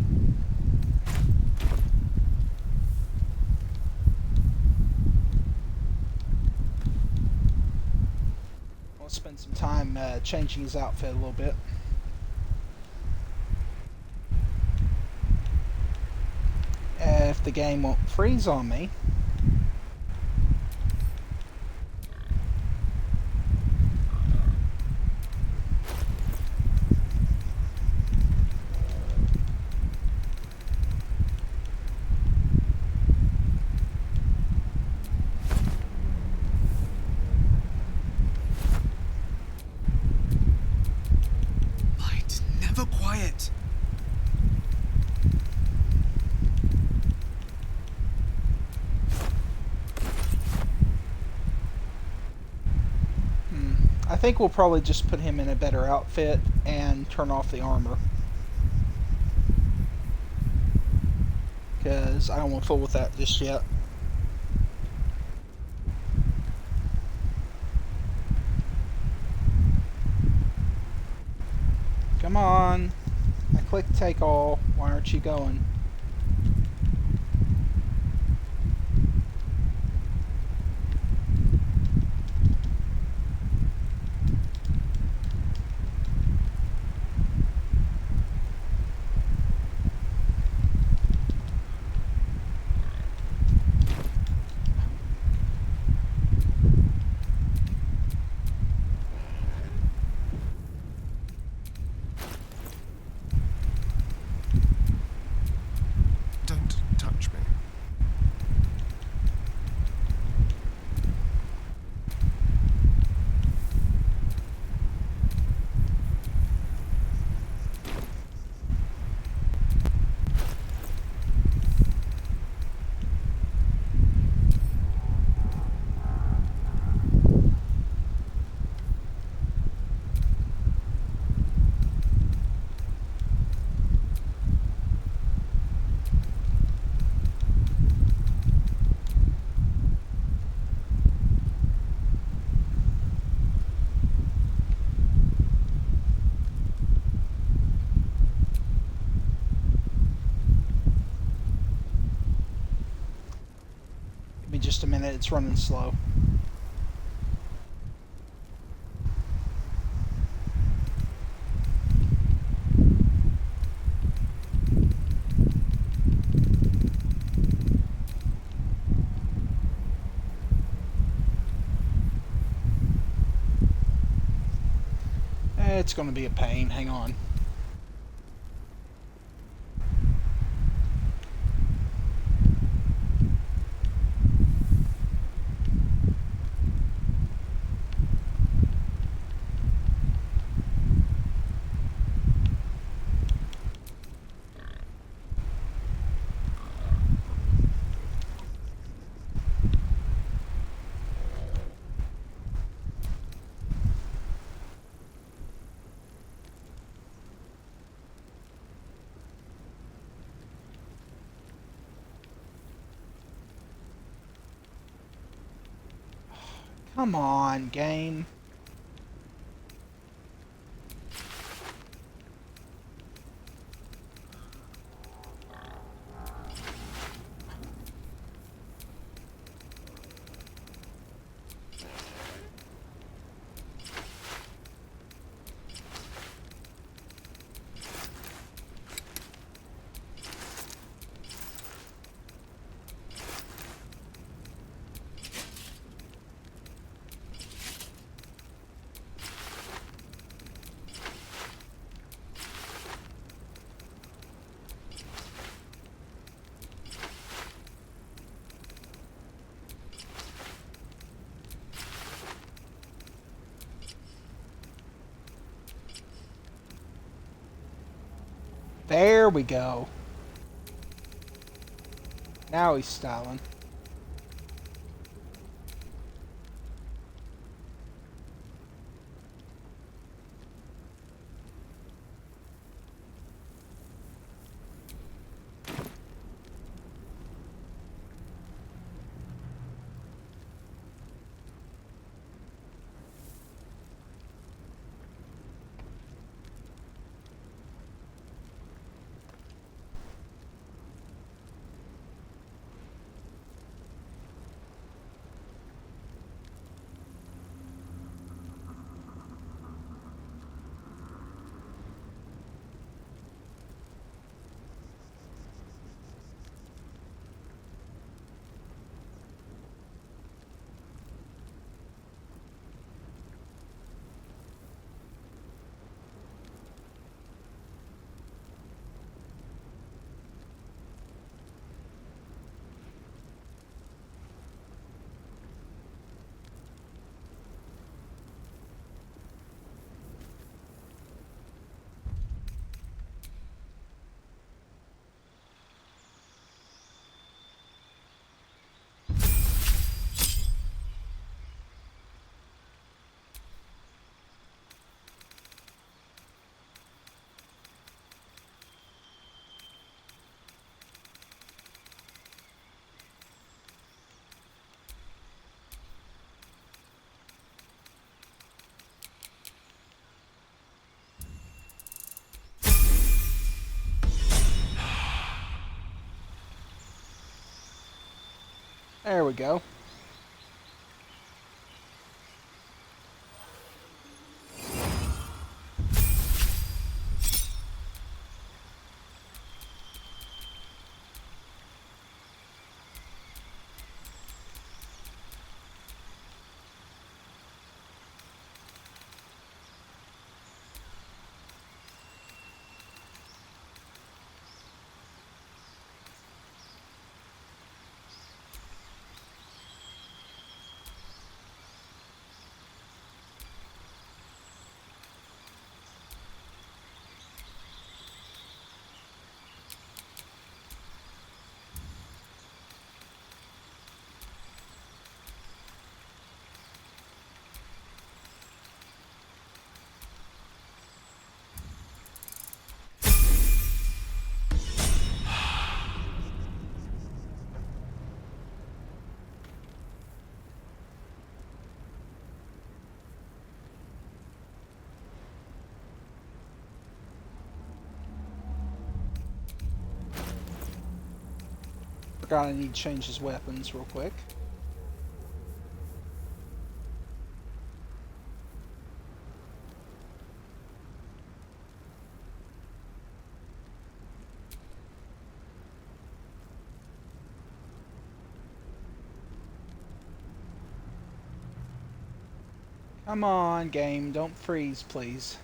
I'll spend some time changing his outfit a little bit. If the game won't freeze on me. Light, never quiet. I think we'll probably just put him in a better outfit and turn off the armor. Because I don't want to fool with that just yet. Come on. I clicked take all. Why aren't you going? Don't touch me. Give me just a minute, it's running slow. It's going to be a pain. Hang on. Come on, game. There we go. Now he's styling. There we go. Forgot I need to change his weapons real quick. Come on, game. Don't freeze, please.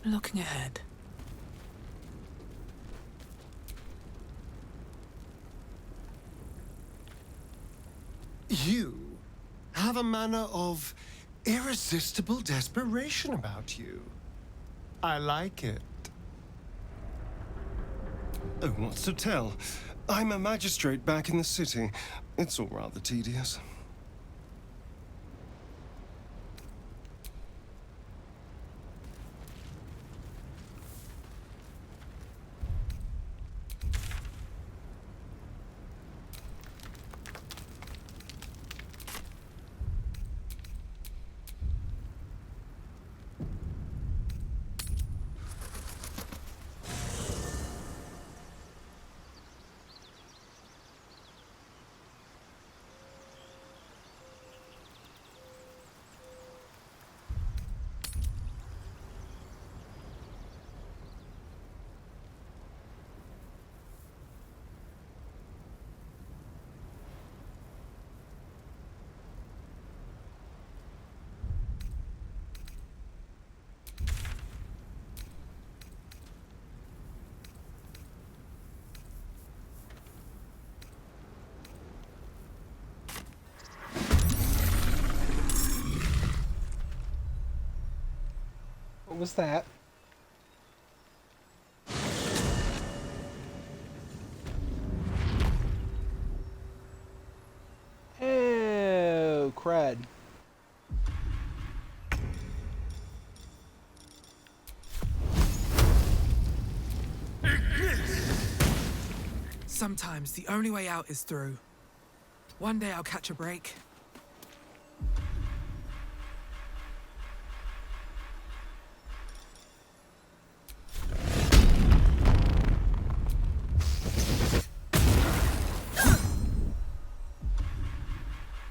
Looking ahead. You have a manner of irresistible desperation about you. I like it. Oh, what's to tell? I'm a magistrate back in the city. It's all rather tedious. What was that? Oh, crud. Sometimes the only way out is through. One day I'll catch a break.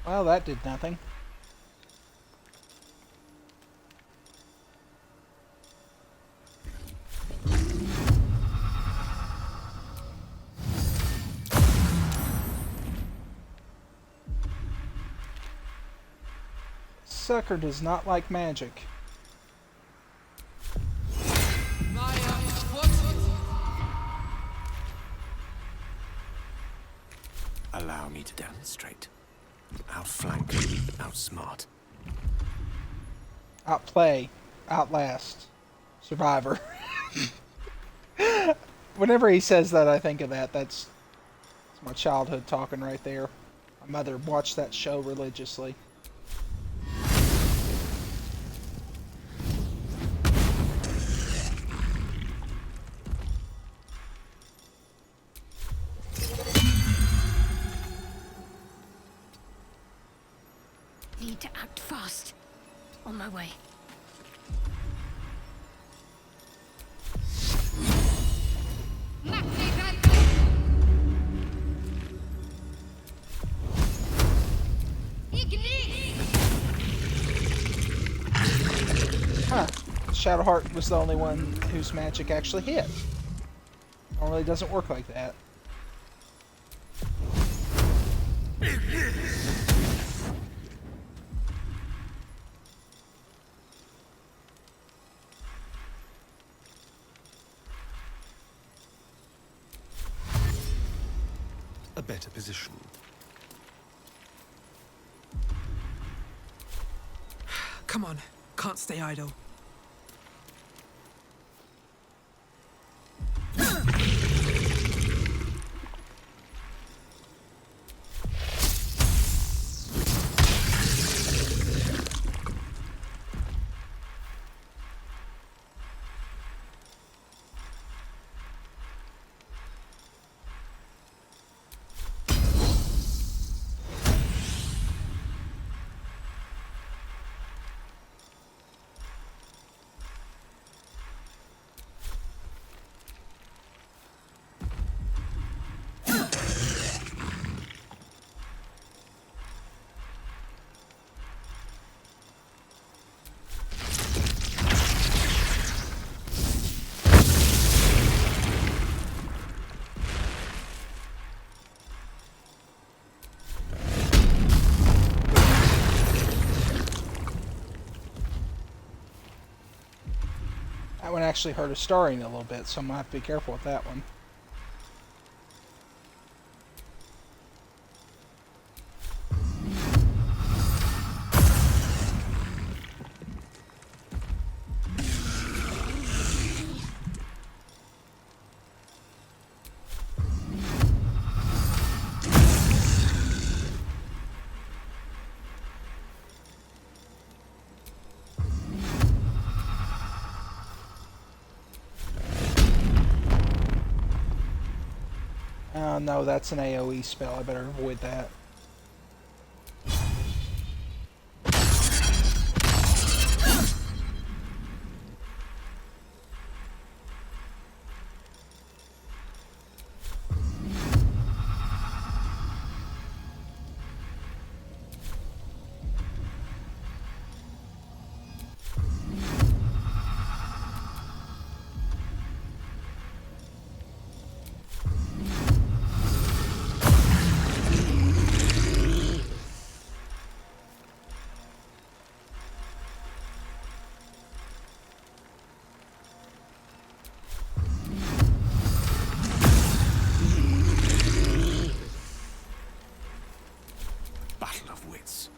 Well, that did nothing. Sucker does not like magic. Allow me to demonstrate. Outflank, outsmart. Outplay. Outlast. Survivor. Whenever he says that, I think of that. That's my childhood talking right there. My mother watched that show religiously. Need to act fast. On my way. Huh. Shadowheart was the only one whose magic actually hit. Normally it doesn't work like that. A better position. Come on, can't stay idle. actually heard her starring a little bit, so I'm going to have to be careful with that one. Oh no, that's an AoE spell. I better avoid that. Battle of wits.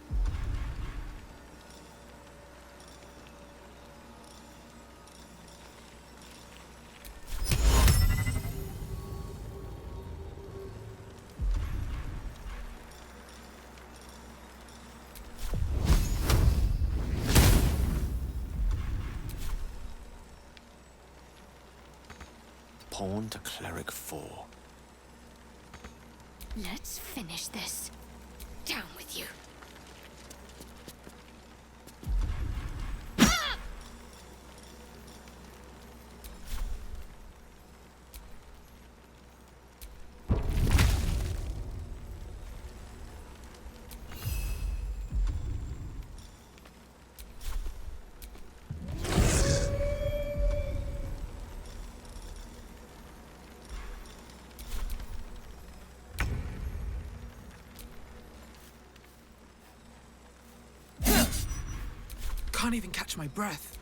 Pawn to cleric 4. Let's finish this. Down with you. Can't even catch my breath.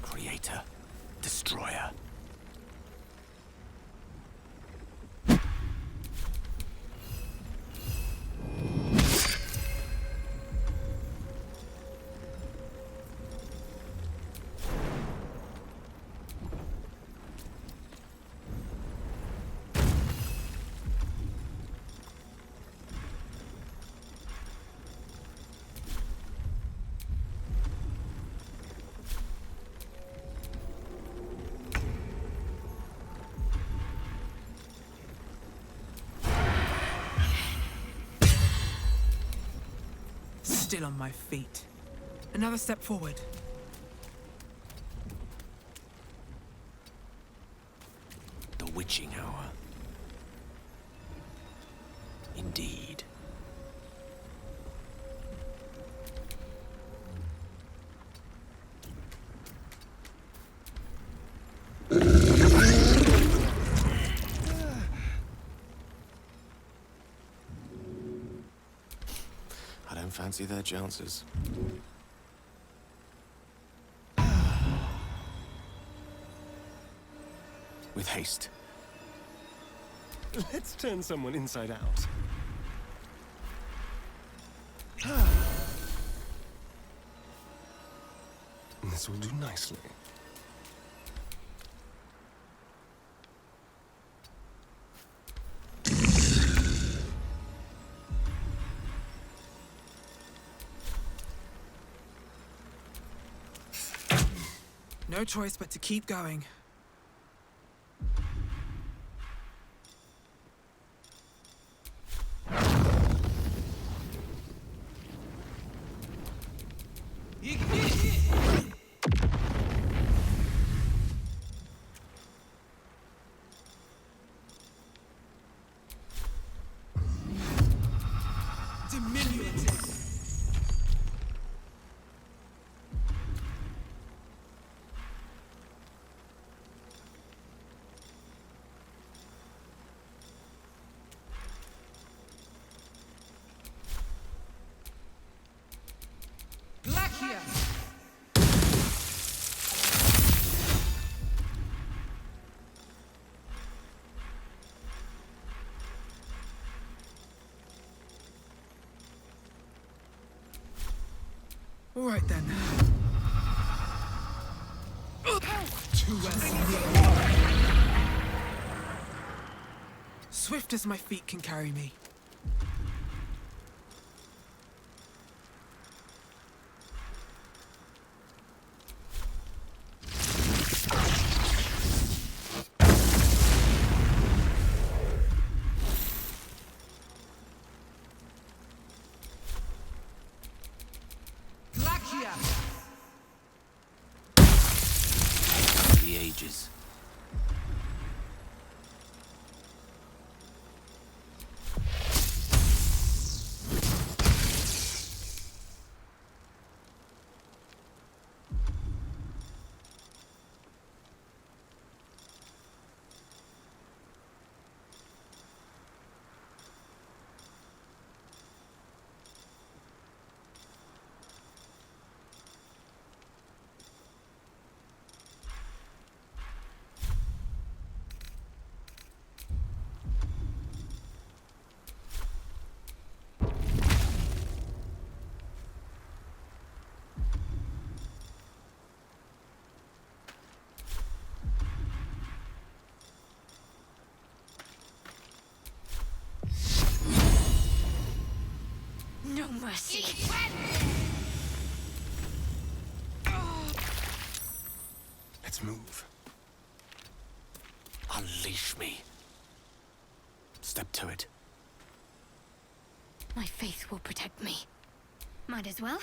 Creator, destroyer. Still on my feet. Another step forward. The witching hour. Indeed. don't fancy their chances. With haste. Let's turn someone inside out. This will do nicely. No choice but to keep going. All right then. Too swift as my feet can carry me. The ages. No mercy. Let's move. Unleash me. Step to it. My faith will protect me. Might as well.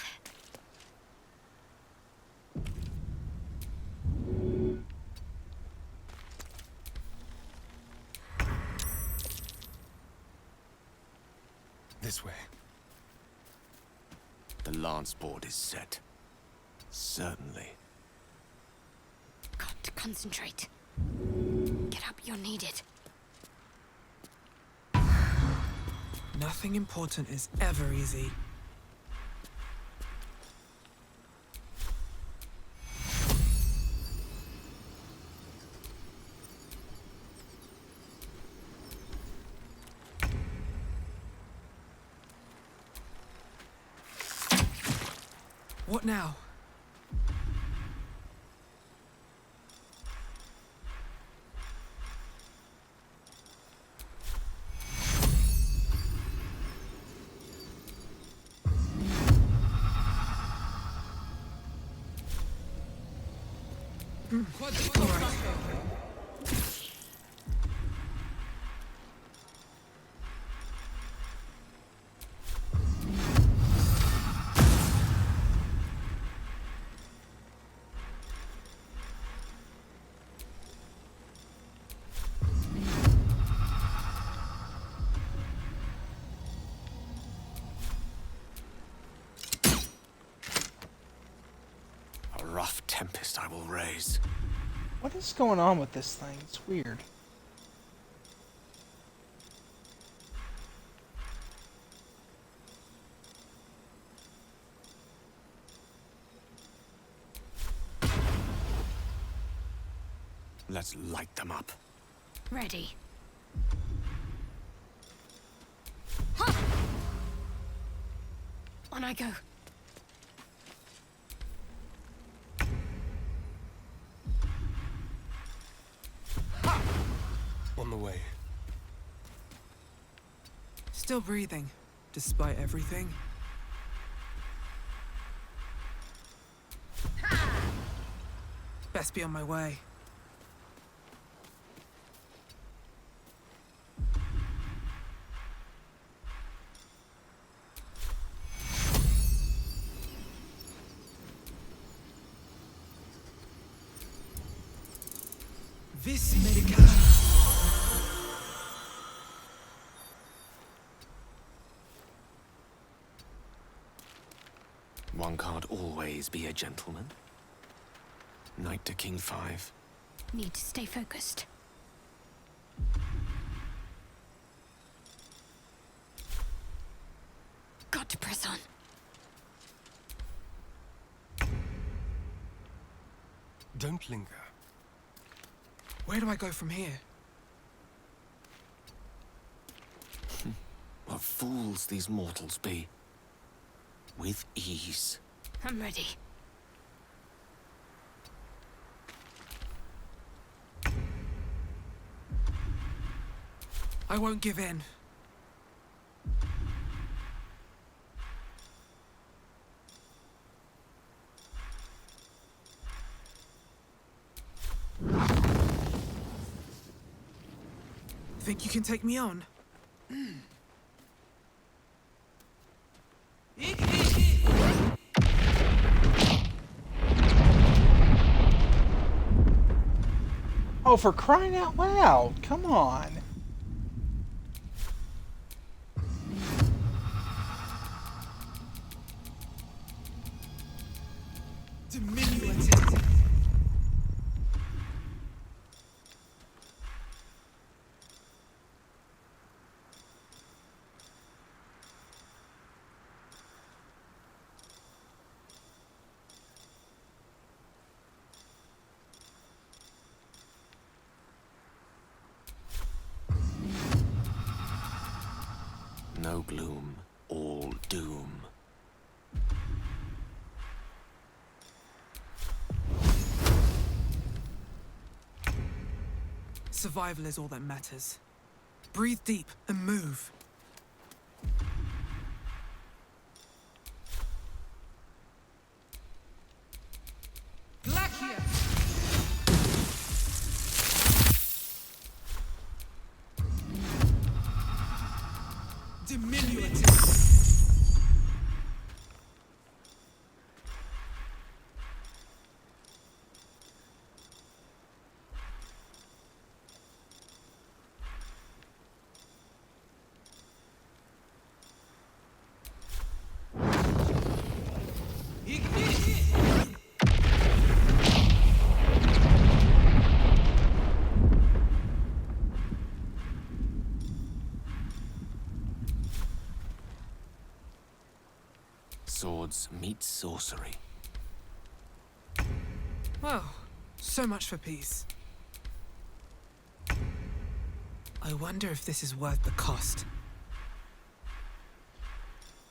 This way. The lance board is set. Certainly. Got to concentrate. Get up, you're needed. Nothing important is ever easy. What now? All right. A rough tempest I will raise. What is going on with this thing? It's weird. Let's light them up. Ready. On I go. On the way. Still breathing, despite everything. Best be on my way. This medication. One can't always be a gentleman. Knight to King 5. Need to stay focused. Got to press on. Don't linger. Where do I go from here? What fools these mortals be. With ease. I'm ready. I won't give in. Think you can take me on? Oh, for crying out loud! Come on. Diminutive. No gloom, all doom. Survival is all that matters. Breathe deep and move. Glacia! Diminutive. Swords meet sorcery. Well, so much for peace. I wonder if this is worth the cost.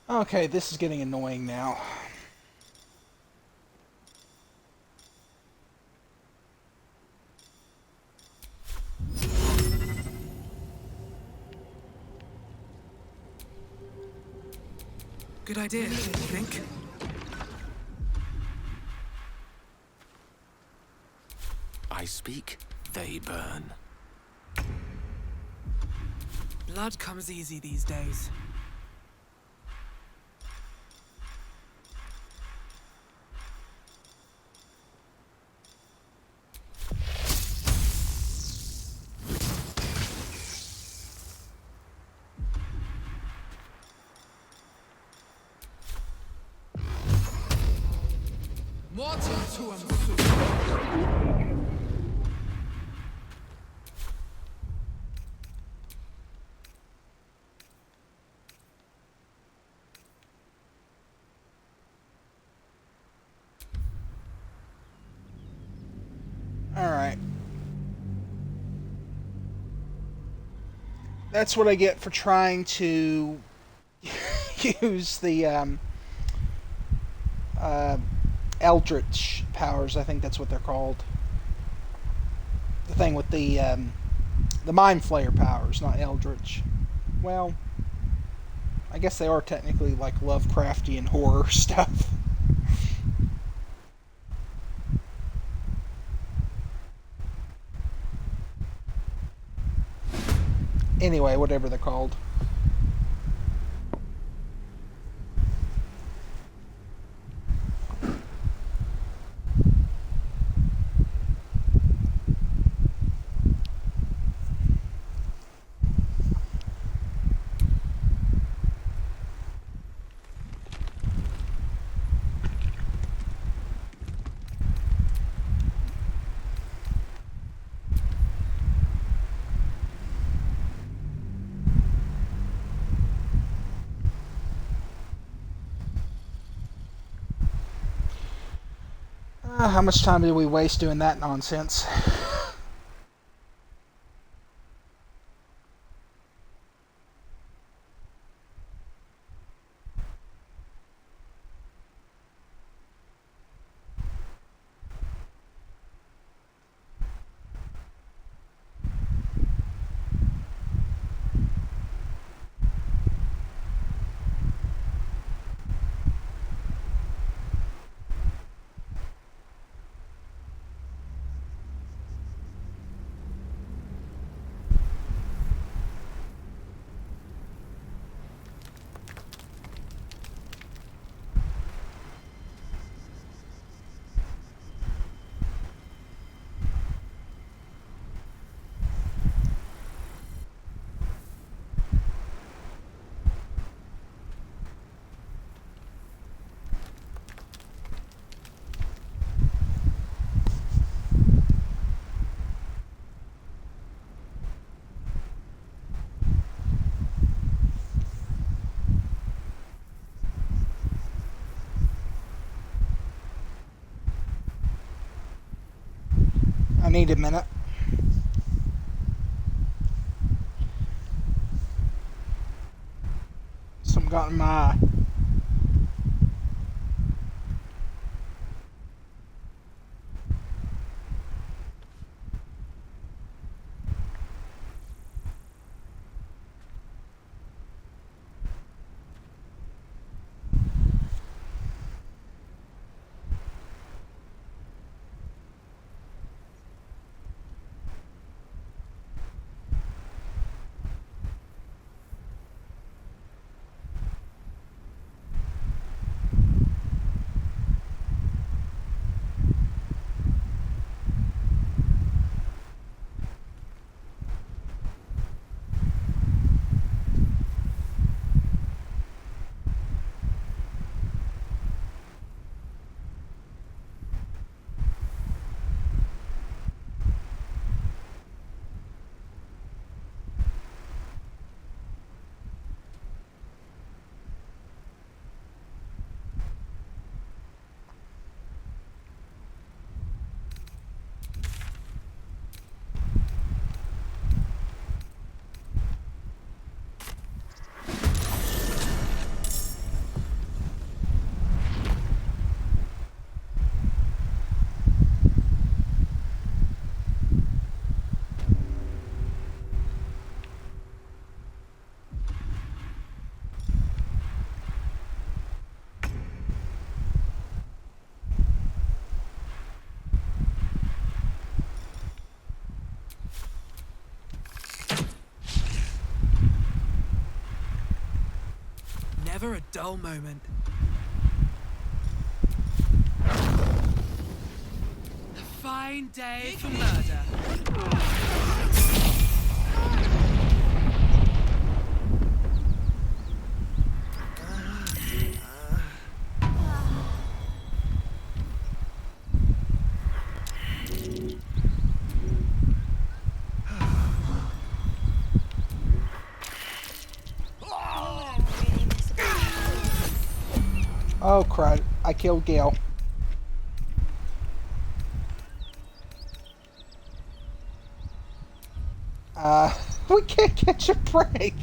Okay, this is getting annoying now. Good idea, you think? I speak, they burn. Blood comes easy these days. Mortem tuum sum. Alright. That's what I get for trying to use the Eldritch powers. I think that's what they're called. The thing with the Mind Flayer powers, not Eldritch. Well, I guess they are technically like Lovecraftian horror stuff. Anyway, whatever they're called. How much time did we waste doing that nonsense? I need a minute. Something got in my eye. Never a dull moment. A fine day for murder. Oh crud, I killed Gale. We can't catch a break.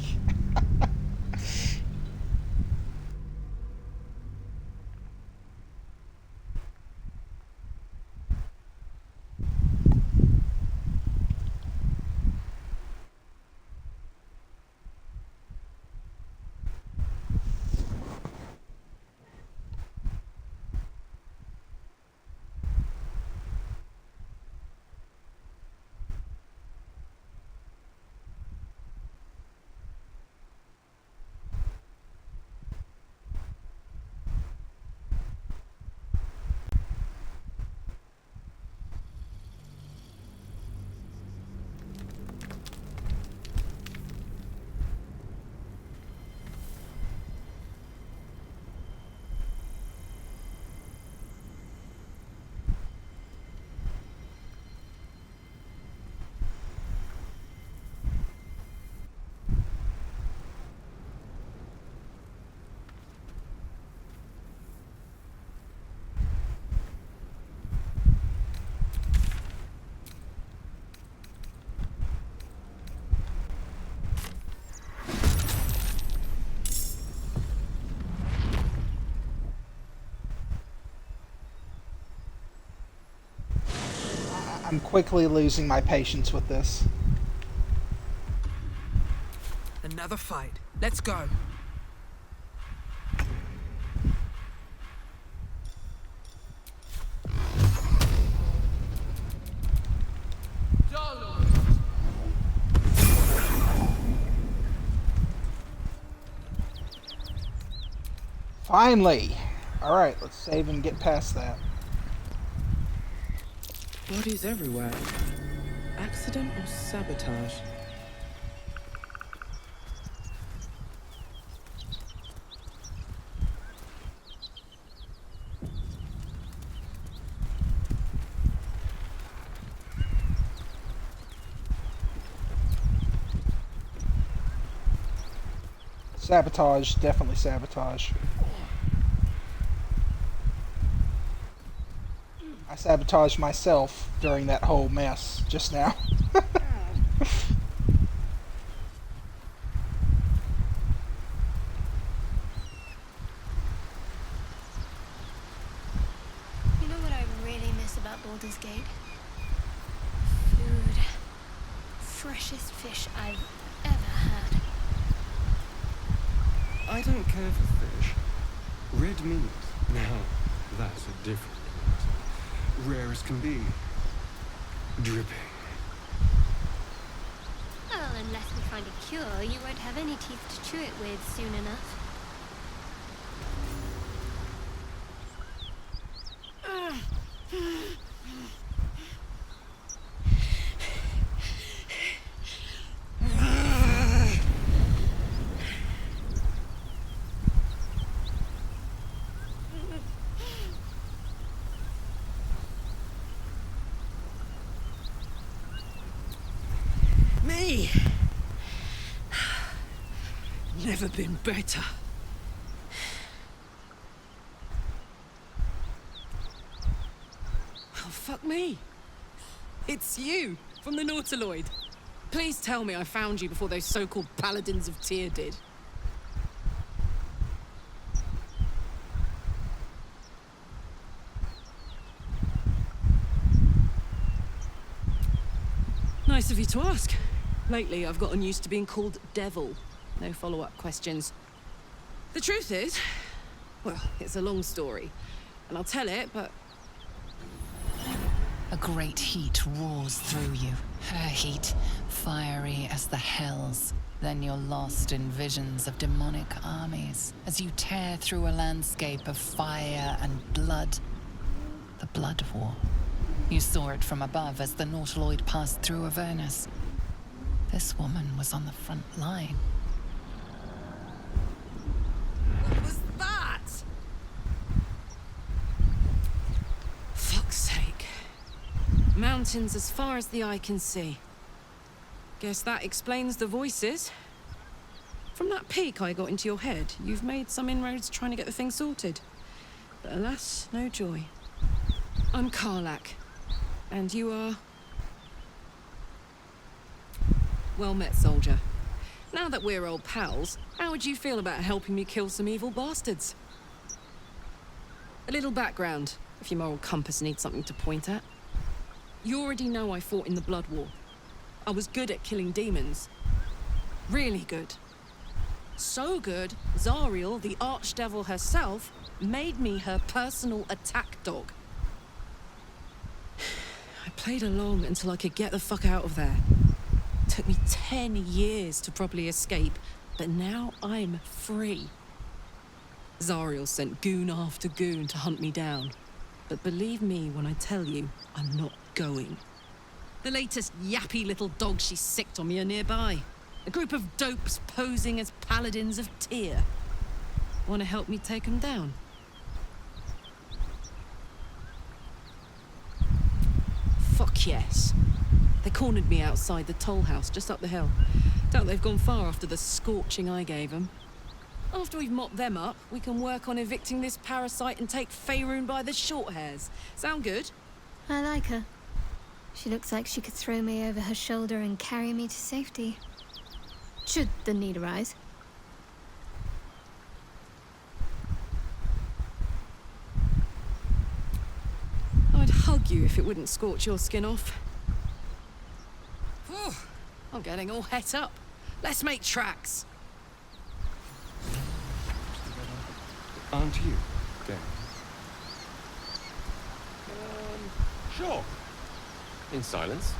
I'm quickly losing my patience with this. Another fight. Let's go. Finally! Alright, let's save and get past that. Bodies everywhere. Accident or sabotage? Sabotage, definitely sabotage. I sabotaged myself during that whole mess just now. You know what I really miss about Baldur's Gate? Food. Freshest fish I've ever had. I don't care for fish. Red meat, now that's a different matter. Rare as can be. Dripping. Well, unless we find a cure, you won't have any teeth to chew it with soon enough. Me! Never been better. Oh, fuck me. It's you, from the Nautiloid. Please tell me I found you before those so-called Paladins of Tyr did. Nice of you to ask. Lately, I've gotten used to being called Devil. No follow-up questions. The truth is, well, it's a long story, and I'll tell it, but... A great heat roars through you. Her heat, fiery as the hells. Then you're lost in visions of demonic armies as you tear through a landscape of fire and blood. The Blood War. You saw it from above as the Nautiloid passed through Avernus. This woman was on the front line. What was that? Fuck's sake. Mountains as far as the eye can see. Guess that explains the voices. From that peek I got into your head, you've made some inroads trying to get the thing sorted. But alas, no joy. I'm Karlak. And you are... Well met, soldier. Now that we're old pals, how would you feel about helping me kill some evil bastards? A little background, if your moral compass needs something to point at. You already know I fought in the Blood War. I was good at killing demons. Really good. So good, Zariel, the archdevil herself, made me her personal attack dog. I played along until I could get the fuck out of there. Took me 10 years to properly escape, but now I'm free. Zariel sent goon after goon to hunt me down. But believe me when I tell you, I'm not going. The latest yappy little dogs she sicked on me are nearby. A group of dopes posing as paladins of Tyr. Want to help me take them down? Fuck yes. They cornered me outside the toll house just up the hill. Doubt they've gone far after the scorching I gave them. After we've mopped them up, we can work on evicting this parasite and take Faerun by the short hairs. Sound good? I like her. She looks like she could throw me over her shoulder and carry me to safety. Should the need arise. I'd hug you if it wouldn't scorch your skin off. Whew, I'm getting all het up. Let's make tracks. Aren't you, Dan? Sure. In silence.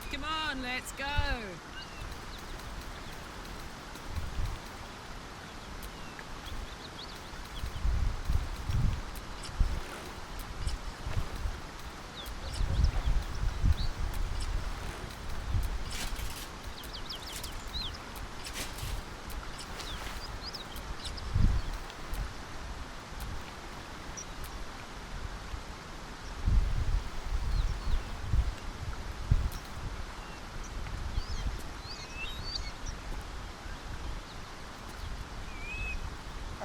Come on, let's go.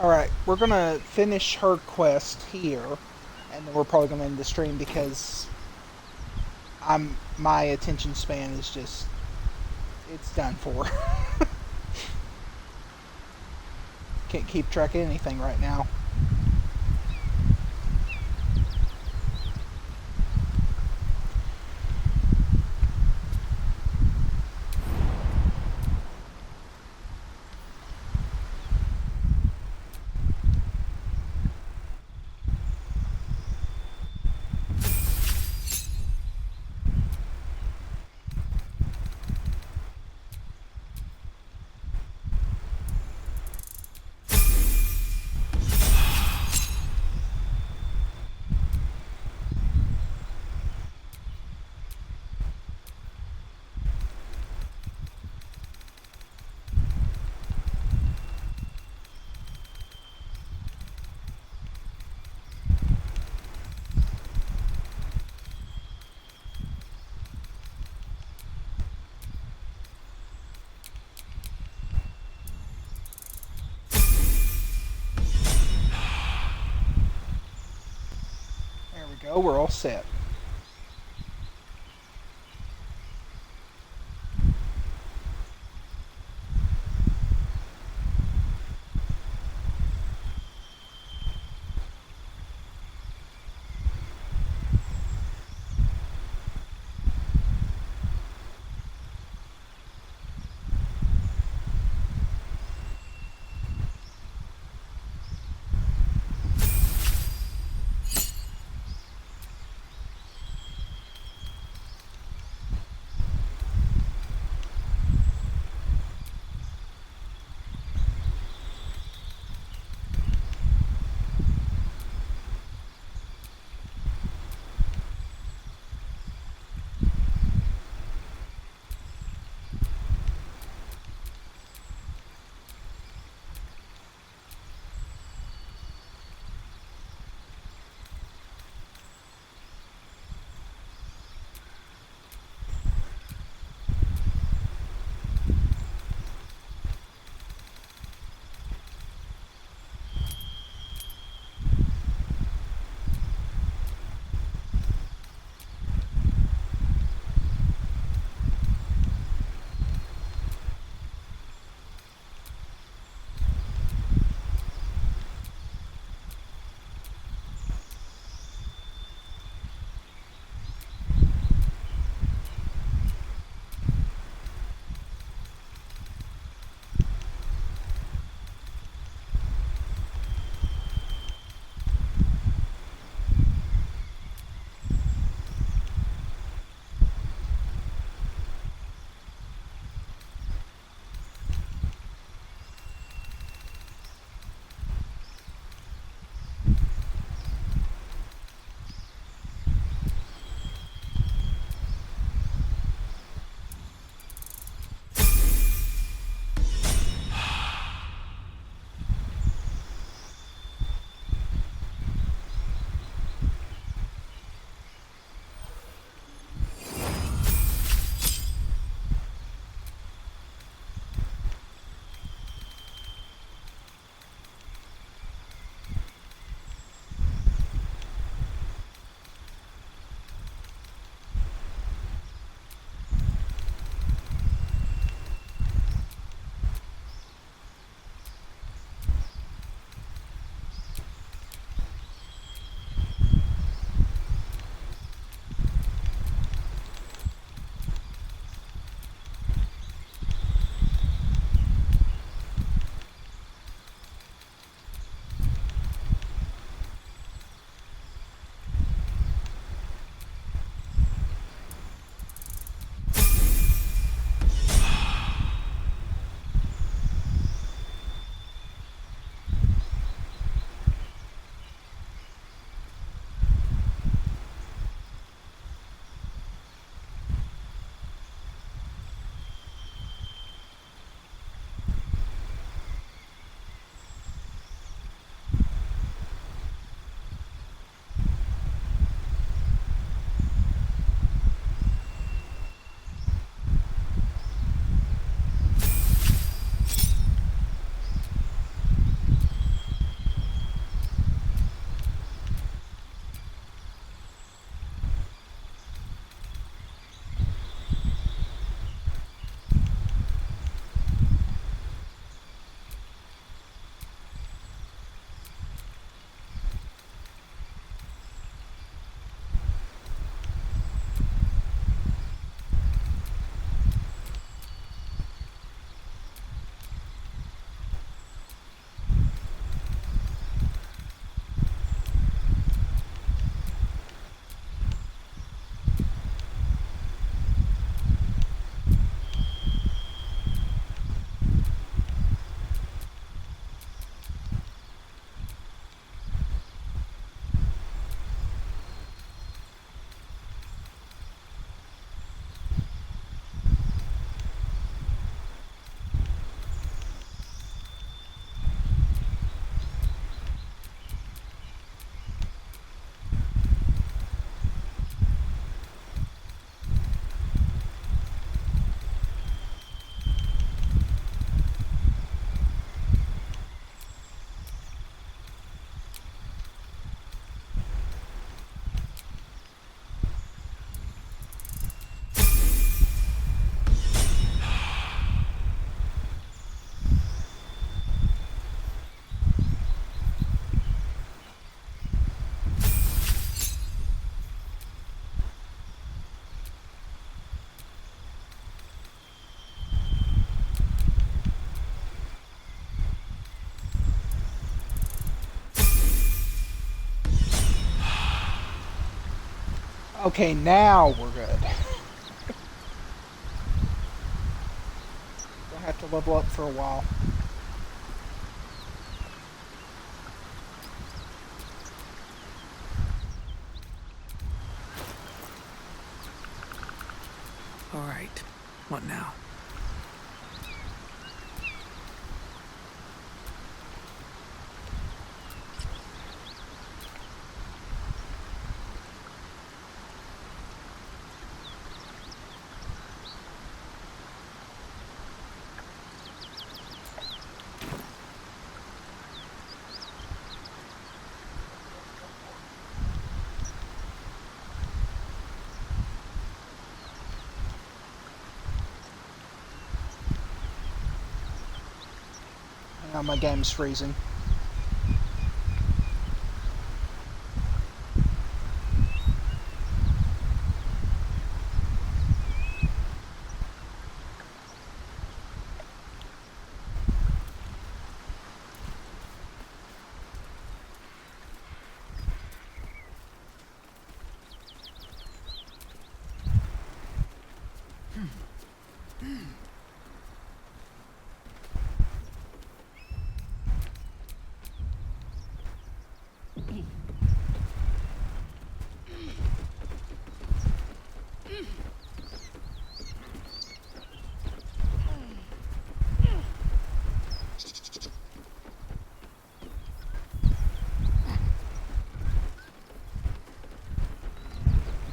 Alright, we're gonna finish her quest here, and then we're probably gonna end the stream because my attention span is just, it's done for. Can't keep track of anything right now. Go, we're all set. Okay, now we're good. Don't have to level up for a while. All right. What now? Now my game's freezing.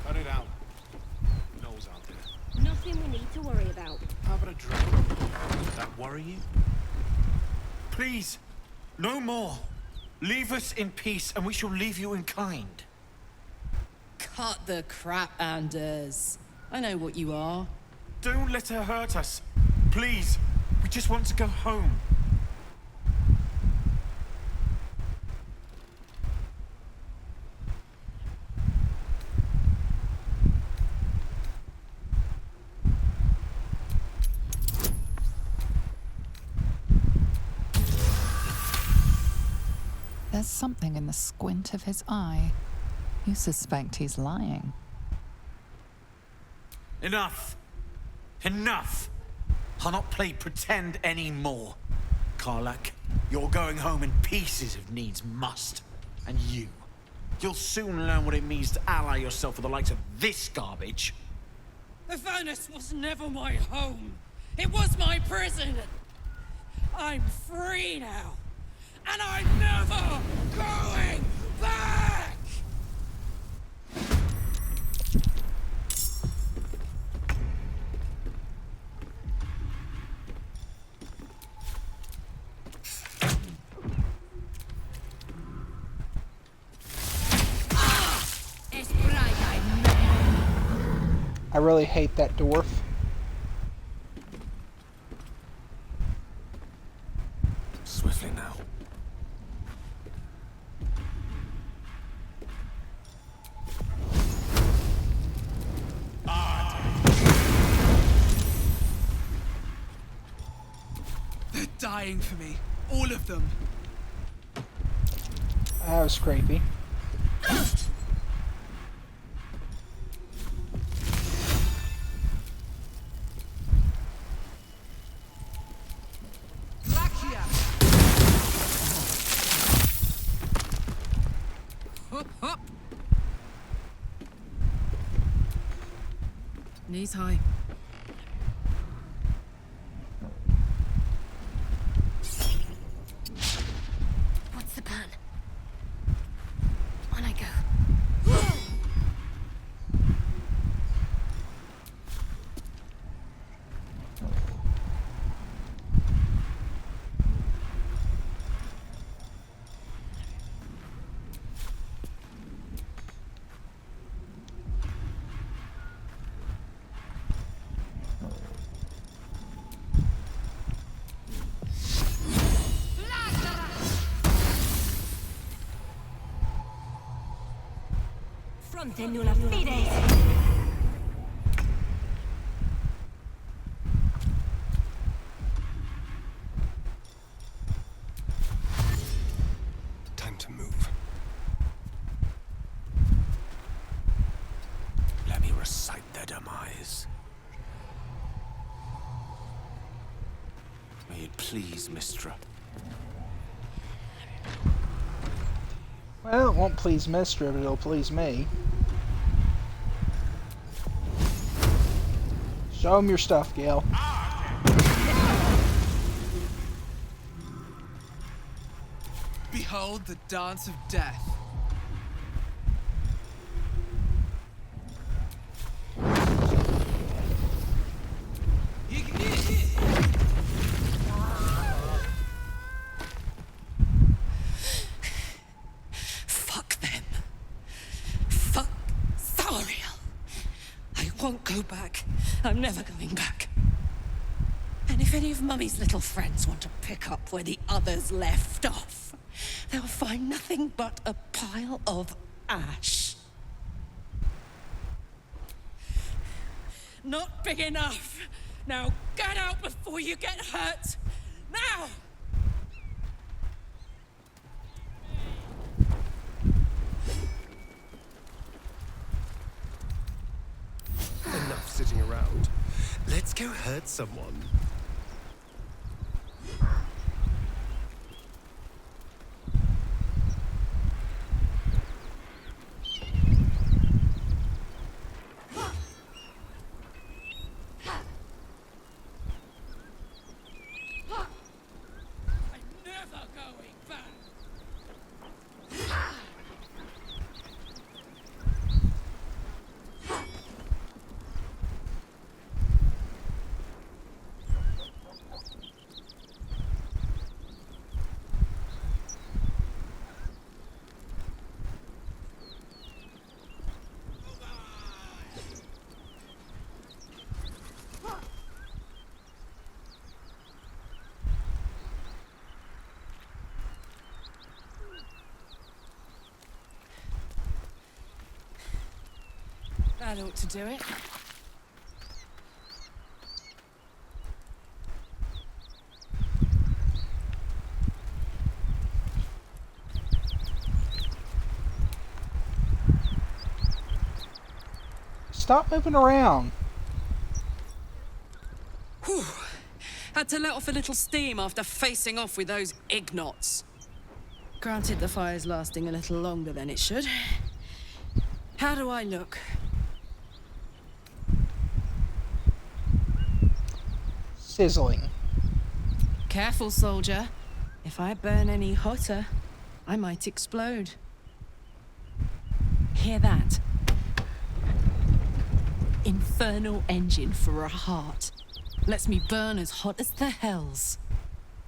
Cut it out. Nose out there. Nothing we need to worry about. How about a drink? Does that worry you? Please, no more. Leave us in peace, and we shall leave you in kind. Cut the crap, Anders. I know what you are. Don't let her hurt us. Please, we just want to go home. There's something in the squint of his eye. You suspect he's lying. Enough. Enough. I'll not play pretend anymore. Karlak, you're going home in pieces if needs must. And you'll soon learn what it means to ally yourself with the likes of this garbage. Avernus was never my home. It was my prison. I'm free now. And I'm never going back! I really hate that dwarf. Swiftly now. They're dying for me. All of them. That was creepy. Knees high. What's the plan? On I go. Fronte nulla fides! Time to move. please Mistra? Well, it won't please Mistra, but it'll please me. Show him your stuff, Gil. Behold the dance of death. Fuck them. Fuck Thariel. I won't go back. I'm never going back. And if any of Mummy's little friends want to pick up where the others left off, they'll find nothing but a pile of ash. Not big enough. Now get out before you get hurt. Now! Enough sitting around. Let's go hurt someone. That ought to do it. Stop moving around. Whew. Had to let off a little steam after facing off with those ignots. Granted, the fire's lasting a little longer than it should. How do I look? Sizzling. Careful, soldier. If I burn any hotter, I might explode. Hear that? Infernal engine for a heart. Lets me burn as hot as the hells.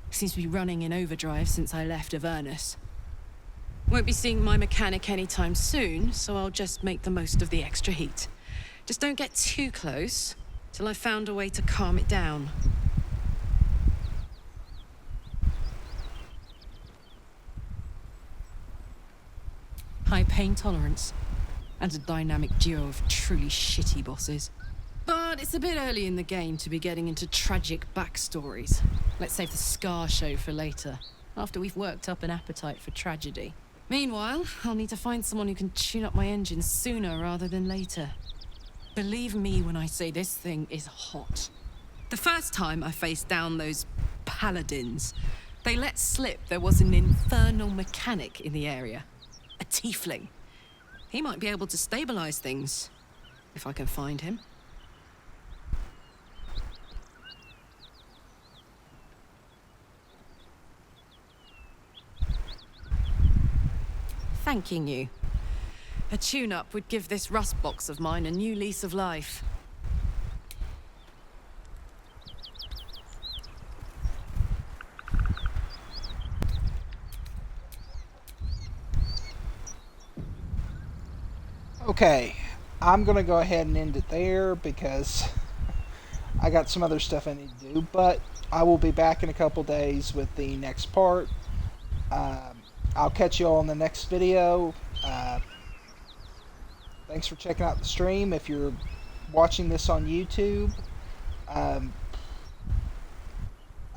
Seems to be running in overdrive since I left Avernus. Won't be seeing my mechanic anytime soon, so I'll just make the most of the extra heat. Just don't get too close till I've found a way to calm it down. High pain tolerance, and a dynamic duo of truly shitty bosses. But it's a bit early in the game to be getting into tragic backstories. Let's save the Scar show for later, after we've worked up an appetite for tragedy. Meanwhile, I'll need to find someone who can tune up my engine sooner rather than later. Believe me when I say this thing is hot. The first time I faced down those paladins, they let slip there was an infernal mechanic in the area. A tiefling. He might be able to stabilize things, if I can find him. Thanking you. A tune-up would give this rust box of mine a new lease of life. Okay, I'm gonna go ahead and end it there because I got some other stuff I need to do, but I will be back in a couple days with the next part. I'll catch you all in the next video. Thanks for checking out the stream. If you're watching this on YouTube, I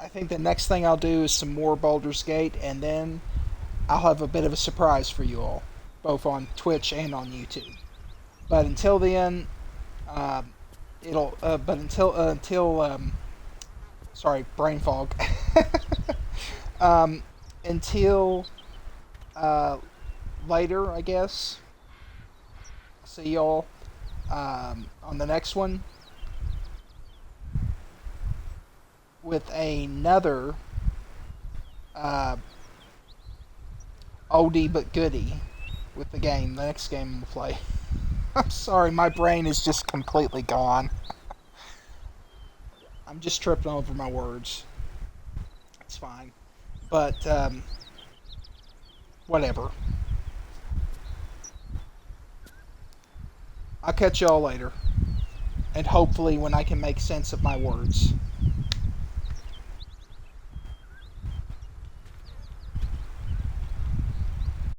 think the next thing I'll do is some more Baldur's Gate, and then I'll have a bit of a surprise for you all, both on Twitch and on YouTube. But until then, Sorry, brain fog. um, until uh, later, I guess. See y'all on the next one with another uh, oldie but goodie with the game. The next game we'll play. I'm sorry, my brain is just completely gone. I'm just tripping over my words. It's fine. But, whatever. I'll catch y'all later. And hopefully when I can make sense of my words.